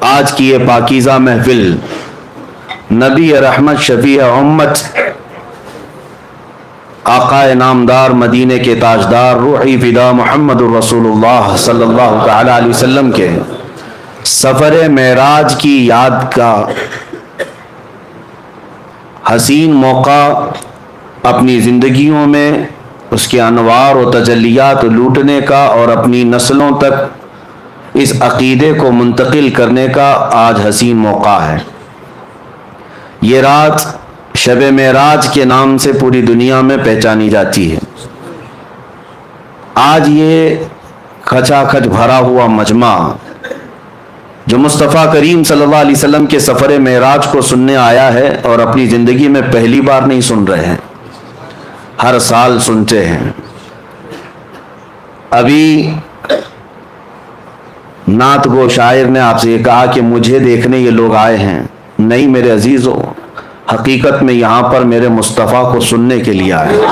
آج کی یہ پاکیزہ محفل نبی رحمت شفیع امت آقا نامدار مدینے کے تاجدار روحی فدا محمد الرسول اللہ صلی اللہ تعالی علیہ وسلم کے سفر معراج کی یاد کا حسین موقع اپنی زندگیوں میں اس کے انوار و تجلیات لوٹنے کا اور اپنی نسلوں تک اس عقیدے کو منتقل کرنے کا آج حسین موقع ہے۔ یہ رات شب معراج کے نام سے پوری دنیا میں پہچانی جاتی ہے۔ آج یہ کھچا کھچ بھرا ہوا مجمع جو مصطفیٰ کریم صلی اللہ علیہ وسلم کے سفر معراج کو سننے آیا ہے اور اپنی زندگی میں پہلی بار نہیں سن رہے ہیں، ہر سال سنتے ہیں۔ ابھی نعت گو شاعر نے آپ سے یہ کہا کہ مجھے دیکھنے یہ لوگ آئے ہیں، نہیں میرے عزیزو، حقیقت میں یہاں پر میرے مصطفیٰ کو سننے کے لیے آئے ہیں۔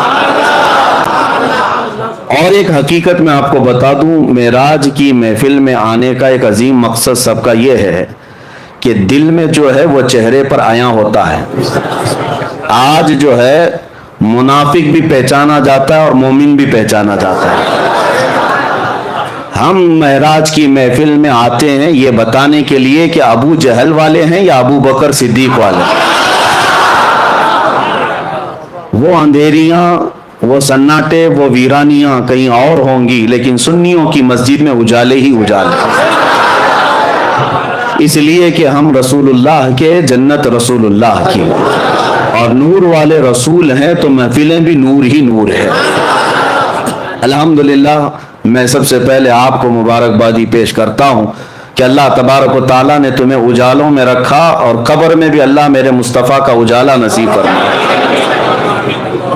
اور ایک حقیقت میں آپ کو بتا دوں، معراج کی محفل میں آنے کا ایک عظیم مقصد سب کا یہ ہے کہ دل میں جو ہے وہ چہرے پر عیاں ہوتا ہے۔ آج جو ہے منافق بھی پہچانا جاتا ہے اور مومن بھی پہچانا جاتا ہے۔ ہم معراج کی محفل میں آتے ہیں یہ بتانے کے لیے کہ ابو جہل والے ہیں یا ابو بکر صدیق والے ہیں۔ وہ اندھیریاں، وہ سناٹے، وہ ویرانیاں کہیں اور ہوں گی، لیکن سنیوں کی مسجد میں اجالے ہی اجالے، اس لیے کہ ہم رسول اللہ کے، جنت رسول اللہ کی، اور نور والے رسول ہیں تو محفلیں بھی نور ہی نور ہے۔ الحمدللہ میں سب سے پہلے آپ کو مبارکبادی پیش کرتا ہوں کہ اللہ تبارک و تعالیٰ نے تمہیں اجالوں میں رکھا اور قبر میں بھی اللہ میرے مصطفیٰ کا اجالا نصیب فرمایا۔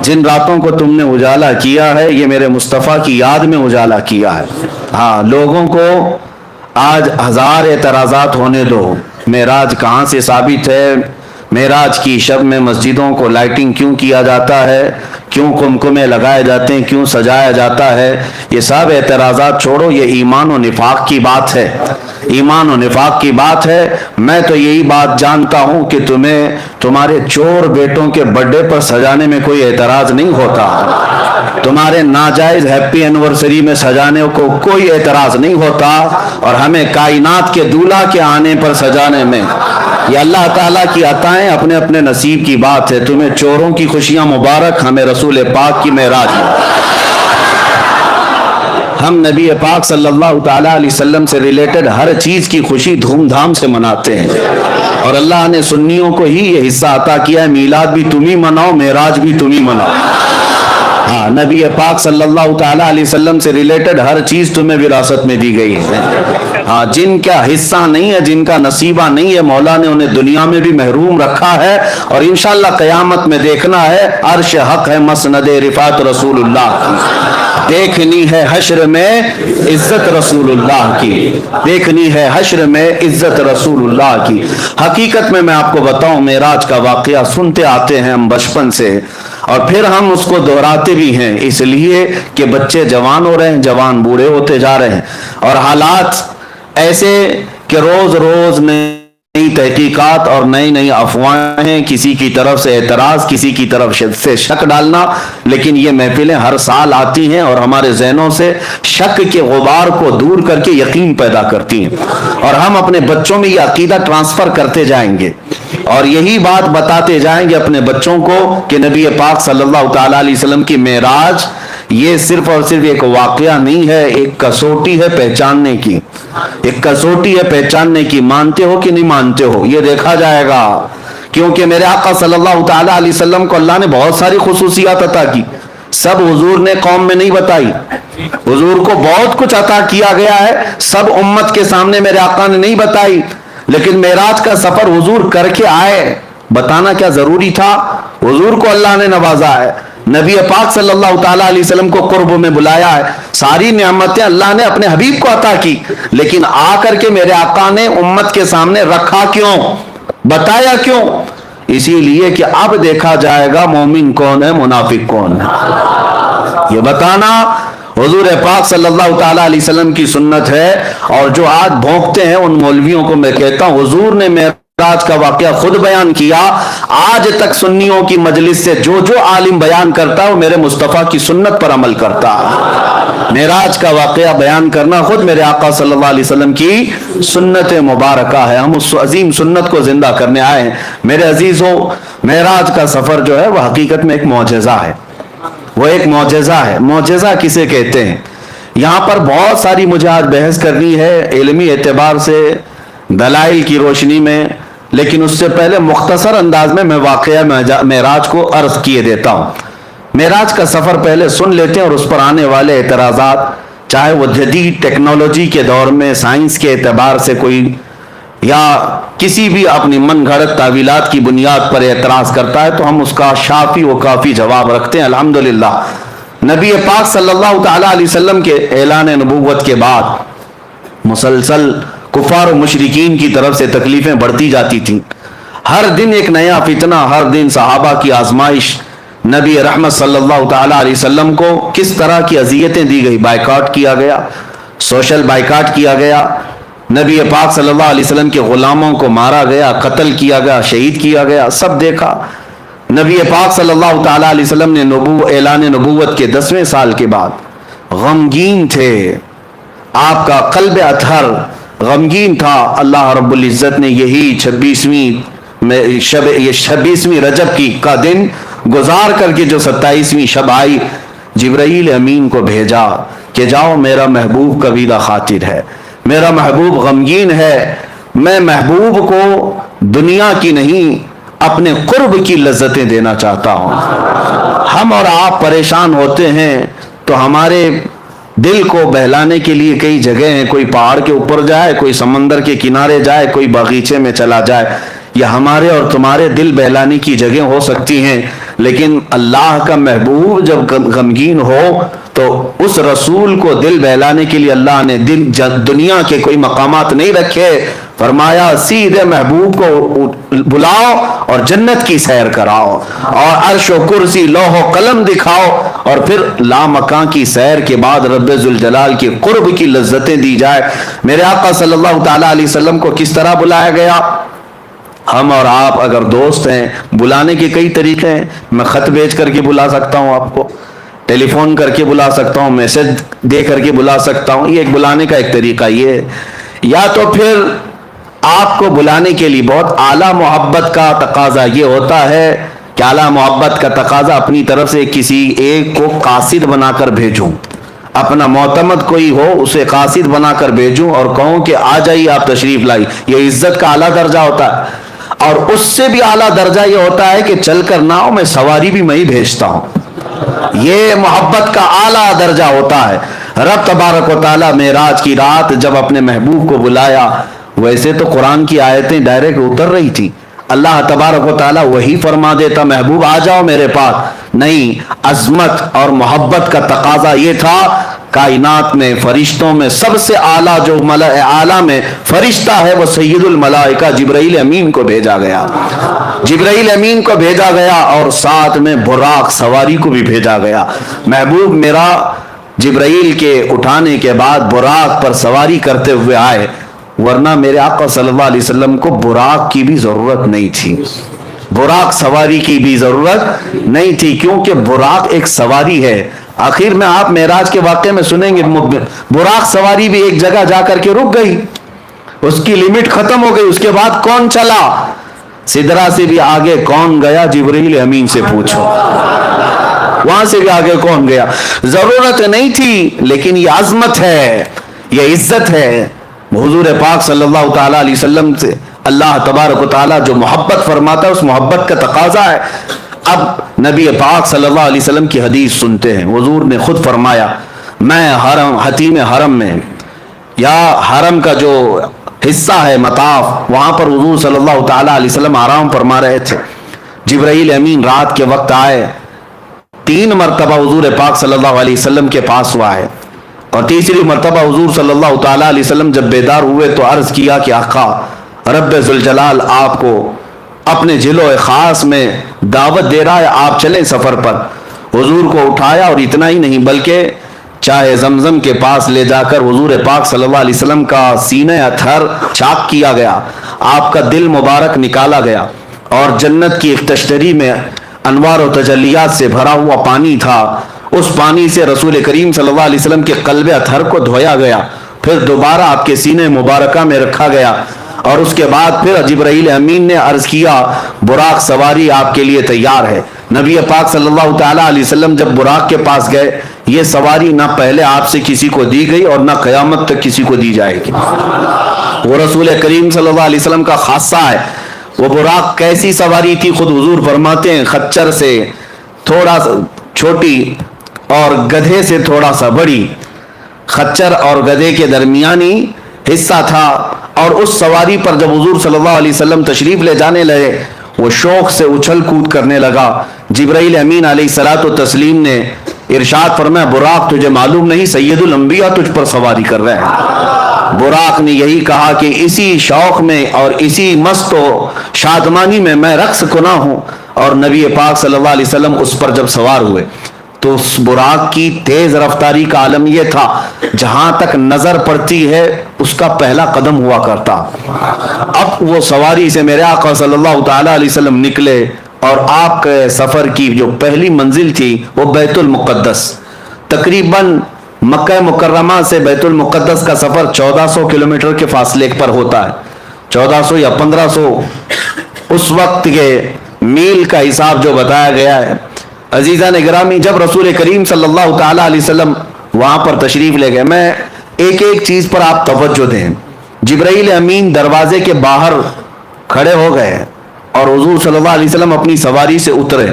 جن راتوں کو تم نے اجالا کیا ہے یہ میرے مصطفیٰ کی یاد میں اجالا کیا ہے۔ ہاں، لوگوں کو آج ہزار اعتراضات ہونے دو، معراج کہاں سے ثابت ہے، معراج کی شب میں مسجدوں کو لائٹنگ کیوں کیا جاتا ہے، کیوں قمقمے لگائے جاتے ہیں، کیوں سجایا جاتا ہے، یہ سب اعتراضات چھوڑو، یہ ایمان و نفاق کی بات ہے، ایمان و نفاق کی بات ہے۔ میں تو یہی بات جانتا ہوں کہ تمہیں تمہارے چور بیٹوں کے برتھ ڈے پر سجانے میں کوئی اعتراض نہیں ہوتا، تمہارے ناجائز ہیپی اینیورسری میں سجانے کو کوئی اعتراض نہیں ہوتا، اور ہمیں کائنات کے دولہا کے آنے پر سجانے میں، یہ اللہ تعالیٰ کی عطائیں اپنے اپنے نصیب کی بات ہے۔ تمہیں چوروں کی خوشیاں مبارک، ہمیں رسول پاک کی معراج ہے۔ ہم نبی پاک صلی اللہ تعالیٰ علیہ وسلم سے ریلیٹڈ ہر چیز کی خوشی دھوم دھام سے مناتے ہیں، اور اللہ نے سنیوں کو ہی یہ حصہ عطا کیا ہے، میلاد بھی تم ہی مناؤ، معراج بھی تم ہی مناؤ۔ ہاں، نبی پاک صلی اللہ تعالیٰ علیہ وسلم سے ریلیٹڈ ہر چیز تمہیں وراثت میں دی گئی ہے۔ ہاں، جن کا حصہ نہیں ہے، جن کا نصیبہ نہیں ہے، مولا نے انہیں دنیا میں بھی محروم رکھا ہے، اور انشاءاللہ قیامت میں دیکھنا ہے، عرش حق ہے مسند رفعت رسول اللہ کی، دیکھنی ہے حشر میں عزت رسول اللہ کی، دیکھنی ہے حشر میں عزت رسول اللہ کی۔ حقیقت میں آپ کو بتاؤں، معراج کا واقعہ سنتے آتے ہیں ہم بچپن سے، اور پھر ہم اس کو دہراتے بھی ہیں، اس لیے کہ بچے جوان ہو رہے ہیں، جوان بوڑھے ہوتے جا رہے ہیں، اور حالات ایسے کہ روز روز نئی تحقیقات اور نئی نئی افواہیں، کسی کی طرف سے اعتراض، کسی کی طرف سے شک ڈالنا، لیکن یہ محفلیں ہر سال آتی ہیں اور ہمارے ذہنوں سے شک کے غبار کو دور کر کے یقین پیدا کرتی ہیں، اور ہم اپنے بچوں میں یہ عقیدہ ٹرانسفر کرتے جائیں گے، اور یہی بات بتاتے جائیں گے اپنے بچوں کو کہ نبی پاک صلی اللہ تعالیٰ علیہ وسلم کی معراج یہ صرف اور صرف ایک واقعہ نہیں ہے، ایک کسوٹی ہے پہچاننے کی، ایک کسوٹی ہے پہچاننے کی۔ مانتے ہو کہ نہیں مانتے ہو یہ دیکھا جائے گا، کیونکہ میرے آقا صلی اللہ تعالیٰ علیہ وسلم کو اللہ نے بہت ساری خصوصیات عطا کی، سب حضور نے قوم میں نہیں بتائی، حضور کو بہت کچھ عطا کیا گیا ہے، سب امت کے سامنے میرے آقا نے نہیں بتائی، لیکن معراج کا سفر حضور کر کے آئے، بتانا کیا ضروری تھا؟ حضور کو اللہ نے نوازا ہے، نبی پاک صلی اللہ تعالیٰ علیہ وسلم کو قرب میں بلایا ہے، ساری نعمتیں اللہ نے اپنے حبیب کو عطا کی، لیکن آ کر کے میرے آقا نے امت کے سامنے رکھا کیوں، بتایا کیوں؟ اسی لیے کہ اب دیکھا جائے گا مومن کون ہے، منافق کون ہے، یہ بتانا حضور پاک صلی اللہ تعالیٰ علیہ وسلم کی سنت ہے. اور جو آج بھونکتے ہیں ان مولویوں کو میں کہتا ہوں حضور نے معراج کا واقعہ خود بیان کیا. آج تک سنیوں کی مجلس سے جو عالم بیان کرتا ہے وہ میرے مصطفیٰ کی سنت پر عمل کرتا ہے. معراج کا واقعہ بیان کرنا خود میرے آقا صلی اللہ علیہ وسلم کی سنت مبارکہ ہے. ہم اس عظیم سنت کو زندہ کرنے آئے ہیں. میرے عزیزوں، معراج کا سفر جو ہے وہ حقیقت میں ایک معجزہ ہے. وہ ایک معجزہ ہے. معجزہ کسے کہتے ہیں؟ یہاں پر بہت ساری مجھے آج بحث کرنی ہے علمی اعتبار سے، دلائل کی روشنی میں، لیکن اس سے پہلے مختصر انداز میں واقعہ معراج کو عرض کیے دیتا ہوں. معراج کا سفر پہلے سن لیتے ہیں اور اس پر آنے والے اعتراضات، چاہے وہ جدید ٹیکنالوجی کے دور میں سائنس کے اعتبار سے کوئی یا کسی بھی اپنی من گھڑت تعویلات کی بنیاد پر اعتراض کرتا ہے تو ہم اس کا شافی و کافی جواب رکھتے ہیں. الحمدللہ نبی پاک صلی اللہ تعالیٰ علیہ وسلم کے اعلان نبوت کے بعد مسلسل کفار و مشرکین کی طرف سے تکلیفیں بڑھتی جاتی تھیں. ہر دن ایک نیا فتنہ، ہر دن صحابہ کی آزمائش. نبی رحمت صلی اللہ تعالیٰ علیہ وسلم کو کس طرح کی اذیتیں دی گئی. بائیکاٹ کیا گیا، سوشل بائیکاٹ کیا گیا. نبی پاک صلی اللہ علیہ وسلم کے غلاموں کو مارا گیا، قتل کیا گیا، شہید کیا گیا، سب دیکھا. نبی پاک صلی اللہ تعالیٰ علیہ وسلم نے اعلان نبوت کے 10ویں سال کے بعد غمگین تھے. آپ کا قلب اطہر غمگین تھا. اللہ رب العزت نے یہی 26ویں رجب کا دن گزار کر کے جو 27ویں شب آئی، جبرائیل امین کو بھیجا کہ جاؤ میرا محبوب کبیدہ خاطر ہے، میرا محبوب غمگین ہے. میں محبوب کو دنیا کی نہیں اپنے قرب کی لذتیں دینا چاہتا ہوں. ہم اور آپ پریشان ہوتے ہیں تو ہمارے دل کو بہلانے کے لیے کئی جگہ ہیں. کوئی پہاڑ کے اوپر جائے، کوئی سمندر کے کنارے جائے، کوئی باغیچے میں چلا جائے. یہ ہمارے اور تمہارے دل بہلانے کی جگہ ہو سکتی ہیں، لیکن اللہ کا محبوب جب غمگین ہو تو اس رسول کو دل بہلانے کے لیے اللہ نے دنیا کے کوئی مقامات نہیں رکھے. فرمایا سیدھے محبوب کو بلاؤ اور جنت کی سیر کراؤ اور عرش و کرسی لوح و قلم دکھاؤ اور پھر لامکان کی سیر کے بعد رب ذوالجلال کے قرب کی لذتیں دی جائے. میرے آقا صلی اللہ تعالیٰ علیہ وسلم کو کس طرح بلایا گیا؟ ہم اور آپ اگر دوست ہیں، بلانے کے کئی طریقے ہیں. میں خط بھیج کر کے بلا سکتا ہوں آپ کو، ٹیلی فون کر کے بلا سکتا ہوں، میسج دے کر کے بلا سکتا ہوں. یہ ایک بلانے کا ایک طریقہ یہ ہے. یا تو پھر آپ کو بلانے کے لیے بہت اعلیٰ محبت کا تقاضا یہ ہوتا ہے کہ اعلیٰ محبت کا تقاضا اپنی طرف سے کسی ایک کو قاصد بنا کر بھیجوں، اپنا معتمد کوئی ہو اسے قاصد بنا کر بھیجوں اور کہوں کہ آ جائیے آپ تشریف لائی. یہ عزت کا اعلیٰ درجہ ہوتا ہے. اور اس سے بھی اعلیٰ درجہ یہ ہوتا ہے کہ چل کر نہ ہو، میں سواری بھی میں ہی بھیجتا ہوں. یہ محبت کا اعلیٰ درجہ ہوتا ہے. رب تبارک و تعالیٰ معراج کی رات جب اپنے محبوب کو بلایا، ویسے تو قرآن کی آیتیں ڈائریکٹ اتر رہی تھی. اللہ تبارک و تعالیٰ وہی فرما دیتا محبوب آ جاؤ میرے پاس. نہیں، عظمت اور محبت کا تقاضا یہ تھا. کائنات میں فرشتوں میں سب سے اعلیٰ جو ملائکہ اعلیٰ میں فرشتہ ہے وہ سید الملائکہ جبرائیل امین کو بھیجا گیا. جبرائیل امین کو بھیجا گیا اور ساتھ میں براق سواری کو بھی بھیجا گیا. محبوب میرا جبرائیل کے اٹھانے کے بعد براق پر سواری کرتے ہوئے آئے، ورنہ میرے آقا صلی اللہ علیہ وسلم کو براق کی بھی ضرورت نہیں تھی. براق سواری کی بھی ضرورت نہیں تھی کیونکہ براق ایک سواری ہے. آخر میں آپ معراج کے واقعے میں سنیں گے براق سواری بھی ایک جگہ جا کر کے رک گئی، اس کی لمٹ ختم ہو گئی. اس کے بعد کون چلا؟ سدرا سے بھی آگے کون گیا؟ جبرائیل امین سے پوچھو. وہاں سے بھی آگے کون گیا؟ ضرورت نہیں تھی، لیکن یہ عظمت ہے، یہ عزت ہے. حضور پاک صلی اللہ تعالیٰ علیہ وسلم سے اللہ تبارک و تعالیٰ جو محبت فرماتا ہے اس محبت کا تقاضا ہے. اب نبی پاک صلی اللہ علیہ وسلم کی حدیث سنتے ہیں. حضور نے خود فرمایا، میں حتیم حرم میں یا حرم کا جو حصہ ہے مطاف، وہاں پر حضور صلی اللہ تعالیٰ علیہ وسلم آرام فرما رہے تھے. جبرائیل امین رات کے وقت آئے. 3 مرتبہ حضور پاک صلی اللہ علیہ وسلم کے پاس ہوا ہے اور تیسری مرتبہ حضور صلی اللہ تعالیٰ علیہ وسلم جب بیدار ہوئے تو عرض کیا کہ آقا رب ذوالجلال آپ کو اپنے جلوہ خاص میں دعوت دے رہا ہے، آپ چلیں سفر پر. حضور کو اٹھایا اور اتنا ہی نہیں بلکہ چاہے زمزم کے پاس لے جا کر حضور پاک صلی اللہ علیہ وسلم کا سینہ اطہر چاک کیا گیا، آپ کا دل مبارک نکالا گیا، اور جنت کی ایک تشتری میں انوار و تجلیات سے بھرا ہوا پانی تھا، اس پانی سے رسول کریم صلی اللہ علیہ وسلم کے قلب اطہر کو دھویا گیا، پھر دوبارہ آپ کے سینے مبارکہ میں رکھا گیا، اور اس کے بعد پھر جبرائیل امین نے عرض کیا براق سواری آپ کے لیے تیار ہے۔ نبی پاک صلی اللہ تعالیٰ علیہ وسلم جب براق کے پاس گئے، یہ سواری نہ پہلے آپ سے کسی کو دی گئی اور نہ قیامت تک کسی کو دی جائے گی، وہ رسول کریم صلی اللہ علیہ وسلم کا خاصہ ہے۔ وہ براق کیسی سواری تھی، خود حضور فرماتے ہیں خچر سے تھوڑا سا چھوٹی اور گدھے سے تھوڑا سا بڑی، خچر اور گدھے کے درمیانی حصہ تھا، اور اس سواری پر جب حضور صلی اللہ علیہ وسلم تشریف لے جانے لگے، وہ شوق سے اچھل کود کرنے لگا۔ جبرائیل امین علیہ الصلوۃ والتسلیم نے ارشاد فرمایا براق تجھے معلوم نہیں سید الانبیاء تجھ پر سواری کر رہے ہیں۔ براق نے یہی کہا کہ اسی شوق میں اور اسی مست و شادمانی میں رقص کنا ہوں، اور نبی پاک صلی اللہ علیہ وسلم اس پر جب سوار ہوئے تو اس براق کی تیز رفتاری کا عالم یہ تھا جہاں تک نظر پڑتی ہے اس کا پہلا قدم ہوا کرتا۔ اب وہ سواری سے میرے آقا صلی اللہ تعالی علیہ وسلم نکلے، اور آپ کے سفر کی جو پہلی منزل تھی وہ بیت المقدس، تقریباً مکہ مکرمہ سے بیت المقدس کا سفر 1400 کلومیٹر کے فاصلے پر ہوتا ہے، 1400 یا 1500 اس وقت کے میل کا حساب جو بتایا گیا ہے۔ عزیزان گرامی، جب رسول کریم صلی اللہ تعالی علیہ وسلم وہاں پر تشریف لے گئے، میں ایک ایک چیز پر آپ توجہ دیں۔ جبرائیل امین دروازے کے باہر کھڑے ہو گئے اور حضور صلی اللہ علیہ وسلم اپنی سواری سے اترے۔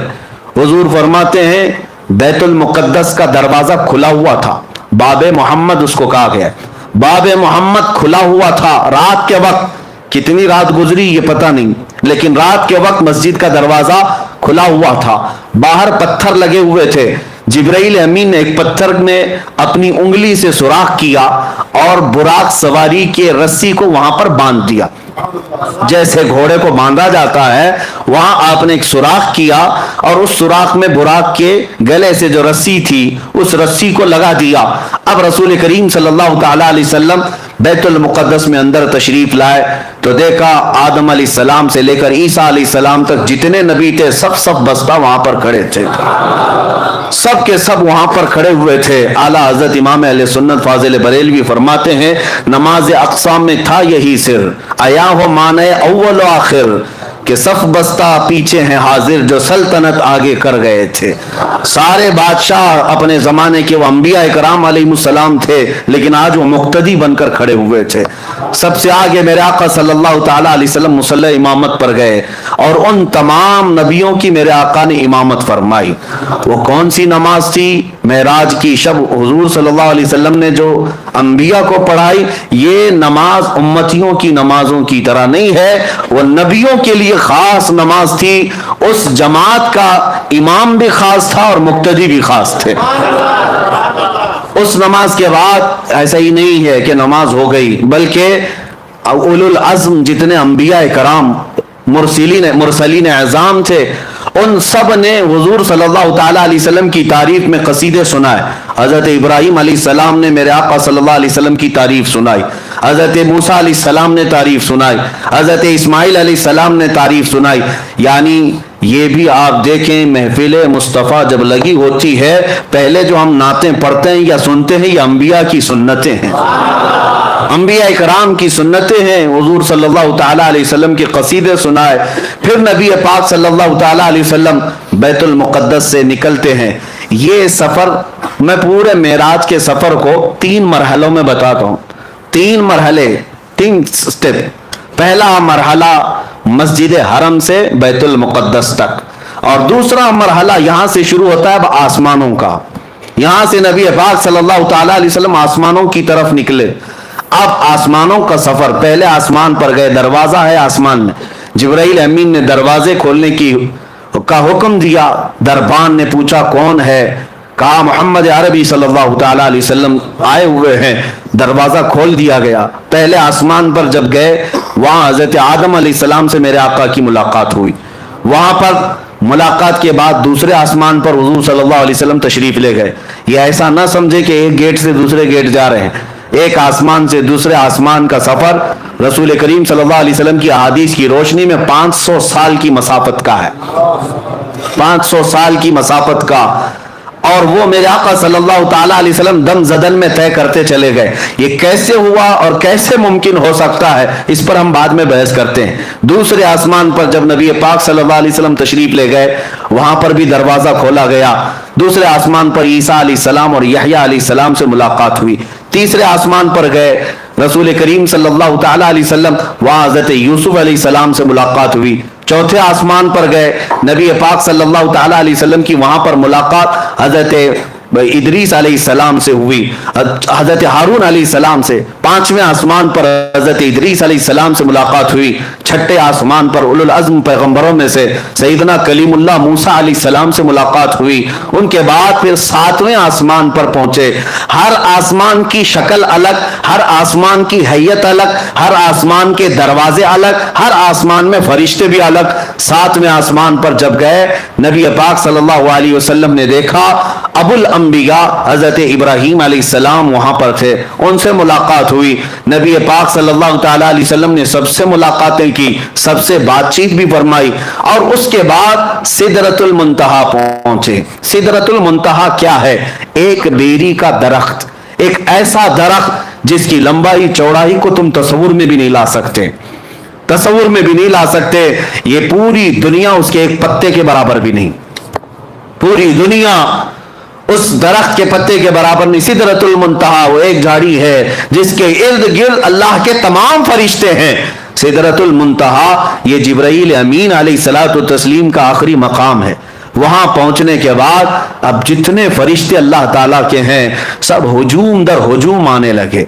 حضور فرماتے ہیں بیت المقدس کا دروازہ کھلا ہوا تھا، باب محمد اس کو کہا گیا، باب محمد کھلا ہوا تھا۔ رات کے وقت، کتنی رات گزری یہ پتہ نہیں، لیکن رات کے وقت مسجد کا دروازہ کھلا ہوا تھا، باہر پتھر لگے ہوئے تھے۔ جبرائیل امین نے ایک پتھر میں اپنی انگلی سے سوراخ کیا اور براق سواری کے رسی کو وہاں پر باندھ دیا، جیسے گھوڑے کو باندھا جاتا ہے وہاں آپ نے ایک سوراخ کیا، اور اس سوراخ میں براق کے گلے سے جو رسی تھی اس رسی کو لگا دیا۔ اب رسول کریم صلی اللہ تعالی علیہ وسلم بیت المقدس میں اندر تشریف لائے تو دیکھا آدم علیہ السلام سے لے کر عیسیٰ علیہ السلام تک جتنے نبی تھے سب بستہ وہاں پر کھڑے تھے، سب کے سب وہاں پر کھڑے ہوئے تھے۔ اعلیٰ حضرت امام اہل سنت فاضل بریلوی فرماتے ہیں نماز اقصا میں تھا یہی سر، آیا ہو معنی اول و آخر، کہ صف بستہ پیچھے ہیں حاضر جو سلطنت آگے کر گئے تھے۔ سارے بادشاہ اپنے زمانے کے وہ انبیاء کرام علیہ السلام تھے، لیکن آج وہ مقتدی بن کر کھڑے ہوئے تھے۔ سب سے آگے میرے آقا صلی اللہ تعالی علیہ وسلم مصلی امامت پر گئے، اور ان تمام نبیوں کی میرے آقا نے امامت فرمائی۔ وہ کون سی نماز تھی؟ معراج کی شب حضور صلی اللہ علیہ وسلم نے جو انبیاء کو پڑھائی، یہ نماز امتیوں کی نمازوں کی طرح نہیں ہے، وہ نبیوں کے لیے خاص نماز تھی۔ اس جماعت کا امام بھی خاص تھا اور مقتدی بھی خاص تھے۔ اس نماز کے بعد ایسا ہی نہیں ہے کہ نماز ہو گئی، بلکہ اولو العزم جتنے انبیاء کرام مرسلین اعظام تھے ان سب نے حضور صلی اللہ تعالی علیہ وسلم کی تعریف میں قصیدے سنائے۔ حضرت ابراہیم علیہ السلام نے میرے آقا صلی اللہ علیہ وسلم کی تعریف سنائی، حضرت موسیٰ علیہ السلام نے تعریف سنائی، حضرت اسماعیل علیہ السلام نے تعریف سنائی۔ یعنی یہ بھی آپ دیکھیں محفل مصطفیٰ جب لگی ہوتی ہے، پہلے جو ہم نعتیں پڑھتے ہیں یا سنتے ہیں یہ انبیاء کی سنتیں ہیں، انبیاء کرام کی سنتیں ہیں۔ حضور صلی اللہ تعالیٰ علیہ وسلم کے قصیدے سنائے، پھر نبی پاک صلی اللہ تعالیٰ علیہ وسلم بیت المقدس سے نکلتے ہیں۔ یہ سفر میں پورے معراج کے سفر کو 3 مرحلوں میں بتاتا ہوں، 3 مرحلے، 3 سٹیپ۔ پہلا مرحلہ مسجد حرم سے بیت المقدس تک، اور دوسرا مرحلہ یہاں سے شروع ہوتا ہے اب آسمانوں کا، یہاں سے نبی پاک صلی اللہ تعالیٰ علیہ وسلم آسمانوں کی طرف نکلے۔ اب آسمانوں کا سفر، پہلے آسمان پر گئے، دروازہ ہے آسمان میں، جبرائیل امین نے دروازے کھولنے کا حکم دیا، دربان نے پوچھا کون ہے، کہا محمد عربی صلی اللہ تعالیٰ علیہ وسلم آئے ہوئے ہیں، دروازہ کھول دیا گیا۔ پہلے آسمان پر جب گئے وہاں حضرت آدم علیہ السلام سے میرے آقا کی ملاقات ہوئی، وہاں پر ملاقات کے بعد دوسرے آسمان پر حضور صلی اللہ علیہ وسلم تشریف لے گئے. یہ ایسا نہ سمجھے کہ ایک گیٹ سے دوسرے گیٹ جا رہے ہیں. ایک آسمان سے دوسرے آسمان کا سفر رسول کریم صلی اللہ علیہ وسلم کی احادیث کی روشنی میں 500 سال کی مسافت کا ہے. 500 سال کی مسافت کا. اور وہ میرے آقا صلی اللہ تعالی علیہ وسلم دم زدن میں طے کرتے چلے گئے. یہ کیسے ہوا اور کیسے ممکن ہو سکتا ہے، اس پر ہم بعد میں بحث کرتے ہیں. دوسرے آسمان پر جب نبی پاک صلی اللہ علیہ وسلم تشریف لے گئے، وہاں پر بھی دروازہ کھولا گیا. دوسرے آسمان پر عیسیٰ علیہ السلام اور یحییٰ علیہ السلام سے ملاقات ہوئی. تیسرے آسمان پر گئے رسول کریم صلی اللہ تعالی علیہ وسلم، وہاں حضرت یوسف علیہ السلام سے ملاقات ہوئی. چوتھے آسمان پر گئے نبی پاک صلی اللہ تعالی علیہ وسلم کی وہاں پر ملاقات حضرت ادریس علیہ السلام سے ہوئی، حضرت ہارون علیہ السلام سے. پانچویں آسمان پر حضرت ادریس علیہ السلام سے ملاقات ہوئی. چھٹے آسمان پر اولو العزم پیغمبروں میں سے سیدنا کلیم اللہ موسیٰ علیہ السلام سے ملاقات ہوئی. ان کے بعد پھر ساتویں آسمان پر پہنچے. ہر آسمان کی شکل الگ، ہر آسمان کی حیت الگ، ہر آسمان کے دروازے الگ، ہر آسمان میں فرشتے بھی الگ. ساتویں آسمان پر جب گئے نبی پاک صلی اللہ علیہ وسلم نے دیکھا ابو الانبیاء حضرت ابراہیم علیہ السلام وہاں پر تھے. ان سے ملاقات ہوئی. نبی پاک صلی اللہ تعالی علیہ وسلم نے سب سے ملاقاتیں کی، سب سے بات چیت بھی فرمائی. اور اس کے بعد سدرۃ المنتہا پہنچے. سدرۃ المنتہا کیا ہے؟ ایک بیری کا درخت، ایک ایسا درخت جس کی لمبائی چوڑائی کو تم تصور میں بھی نہیں لا سکتے، تصور میں بھی نہیں لا سکتے. یہ پوری دنیا اس کے ایک پتے کے برابر بھی نہیں. پوری دنیا اس درخت کے پتے کے برابر نہیں. سدرۃ المنتہا وہ ایک جھاڑی ہے جس کے ارد گرد اللہ کے تمام فرشتے ہیں. سدرۃ المنتہا یہ جبرائیل امین علیہ الصلوۃ والتسلیم کا آخری مقام ہے. وہاں پہنچنے کے بعد اب جتنے فرشتے اللہ تعالیٰ کے ہیں سب ہجوم در ہجوم آنے لگے.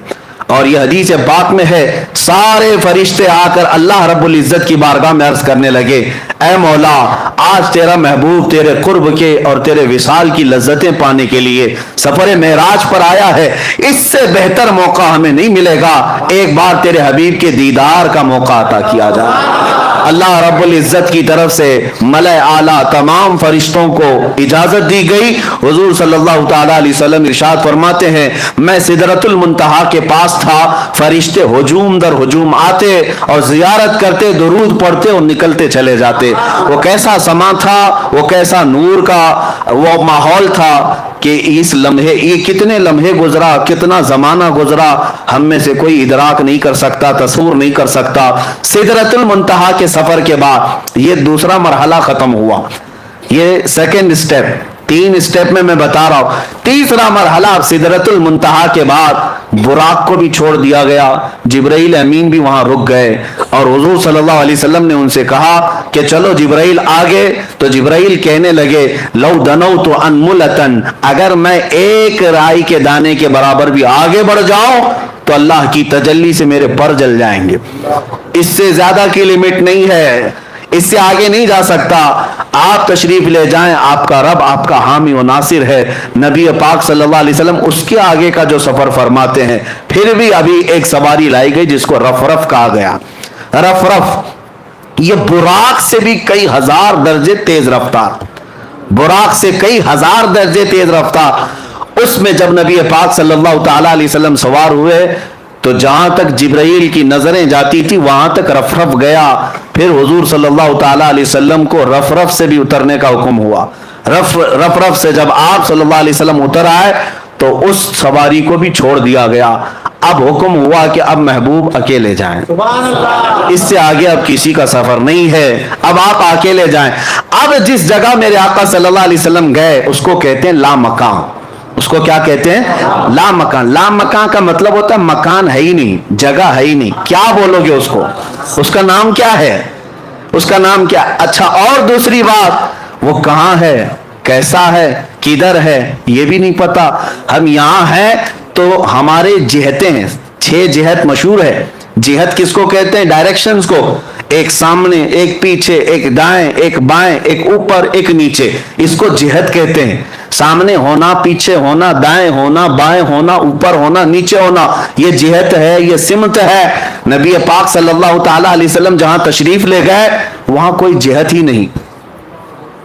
اور یہ حدیث پاک میں ہے سارے فرشتے آ کر اللہ رب العزت کی بارگاہ میں عرض کرنے لگے، اے مولا آج تیرا محبوب تیرے قرب کے اور تیرے وصال کی لذتیں پانے کے لیے سفر معراج پر آیا ہے. اس سے بہتر موقع ہمیں نہیں ملے گا. ایک بار تیرے حبیب کے دیدار کا موقع عطا کیا جائے. اللہ رب العزت کی طرف سے ملائے اعلیٰ تمام فرشتوں کو اجازت دی گئی. حضور صلی اللہ تعالی علیہ وسلم ارشاد فرماتے ہیں میں سدرۃ المنتہا کے پاس تھا، فرشتے ہجوم در ہجوم آتے اور زیارت کرتے، درود پڑھتے اور نکلتے چلے جاتے. وہ کیسا سما تھا، وہ کیسا نور کا وہ ماحول تھا کہ اس لمحے یہ کتنے لمحے گزرا، کتنا زمانہ گزرا، ہم میں سے کوئی ادراک نہیں کر سکتا، تصور نہیں کر سکتا. سدرۃ المنتہا کے سفر کے بعد یہ دوسرا مرحلہ ختم ہوا. یہ سیکنڈ اسٹیپ، 3 اسٹیپ میں بتا رہا ہوں. تیسرا مرحلہ سدرۃ المنتہا کے بعد براق کو بھی چھوڑ دیا گیا. جبرائیل امین بھی وہاں رک گئے اور حضور صلی اللہ علیہ وسلم نے ان سے کہا کہ چلو جبرائیل آگے. تو جبرائیل کہنے لگے لو دنوت انملتن، اگر میں ایک رائی کے دانے کے برابر بھی آگے بڑھ جاؤں تو اللہ کی تجلی سے میرے پر جل جائیں گے. اس سے زیادہ کی لمٹ نہیں ہے، اس سے آگے نہیں جا سکتا. آپ تشریف لے جائیں، آپ کا رب آپ کا حامی و ناصر ہے. نبی پاک صلی اللہ علیہ وسلم اس کے آگے کا جو سفر فرماتے ہیں. پھر بھی ابھی ایک سواری لائی گئی جس کو رف رف کہا گیا. رف رف یہ براق سے بھی کئی ہزار درجے تیز رفتار، براق سے کئی ہزار درجے تیز رفتار. اس میں جب نبی پاک صلی اللہ تعالی علیہ وسلم سوار ہوئے تو جہاں تک جبرائیل کی نظریں جاتی تھی وہاں تک رف رف گیا. پھر حضور صلی اللہ تعالی علیہ وسلم کو رف رف سے بھی اترنے کا حکم ہوا. رف رف سے جب آپ صلی اللہ علیہ وسلم اتر آئے تو اس سواری کو بھی چھوڑ دیا گیا. اب حکم ہوا کہ اب محبوب اکیلے جائیں، اس سے آگے اب کسی کا سفر نہیں ہے، اب آپ اکیلے جائیں. اب جس جگہ میرے آقا صلی اللہ علیہ وسلم گئے اس کو کہتے ہیں لا مکان. اس کو کیا کہتے ہیں؟ لا مکان. لا مکان کا مطلب ہوتا ہے مکان ہے ہی نہیں، جگہ ہے ہی نہیں. کیا بولو گے اس کو؟ اس کا نام کیا ہے؟ اس کا نام کیا؟ اچھا، اور دوسری بات وہ کہاں ہے، کیسا ہے، کدھر ہے، یہ بھی نہیں پتا. ہم یہاں ہیں تو ہمارے جہتیں ہیں، 6 جہت مشہور ہے. جہت کس کو کہتے ہیں؟ ڈائریکشنز کو. ایک سامنے، ایک پیچھے، ایک دائیں، ایک بائیں، ایک اوپر، ایک نیچے. اس کو جہت کہتے ہیں. سامنے ہونا، پیچھے ہونا، دائیں ہونا، بائیں ہونا، اوپر ہونا، نیچے ہونا، یہ جہت ہے، یہ سمت ہے. نبی پاک صلی اللہ تعالی علیہ وسلم جہاں تشریف لے گئے وہاں کوئی جہت ہی نہیں،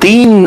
3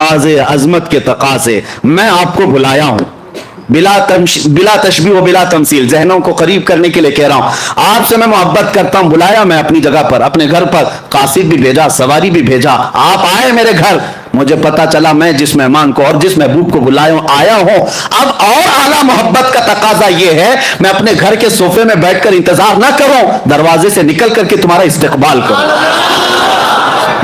عظمت کے تقاضے میں آپ کو بلایا ہوں، بلا تشبیہ و بلا تمثیل، ذہنوں کو قریب کرنے کے لیے کہہ رہا ہوں، آپ سے میں محبت کرتا ہوں، بلایا میں اپنی جگہ پر، اپنے گھر پر، قاصد بھی بھیجا، سواری بھی بھیجا، آپ آئے میرے گھر، مجھے پتا چلا میں جس مہمان کو اور جس محبوب کو بلایا ہوں آیا ہوں، اب اور اعلیٰ محبت کا تقاضا یہ ہے میں اپنے گھر کے صوفے میں بیٹھ کر انتظار نہ کروں، دروازے سے نکل کر کے تمہارا استقبال کروں،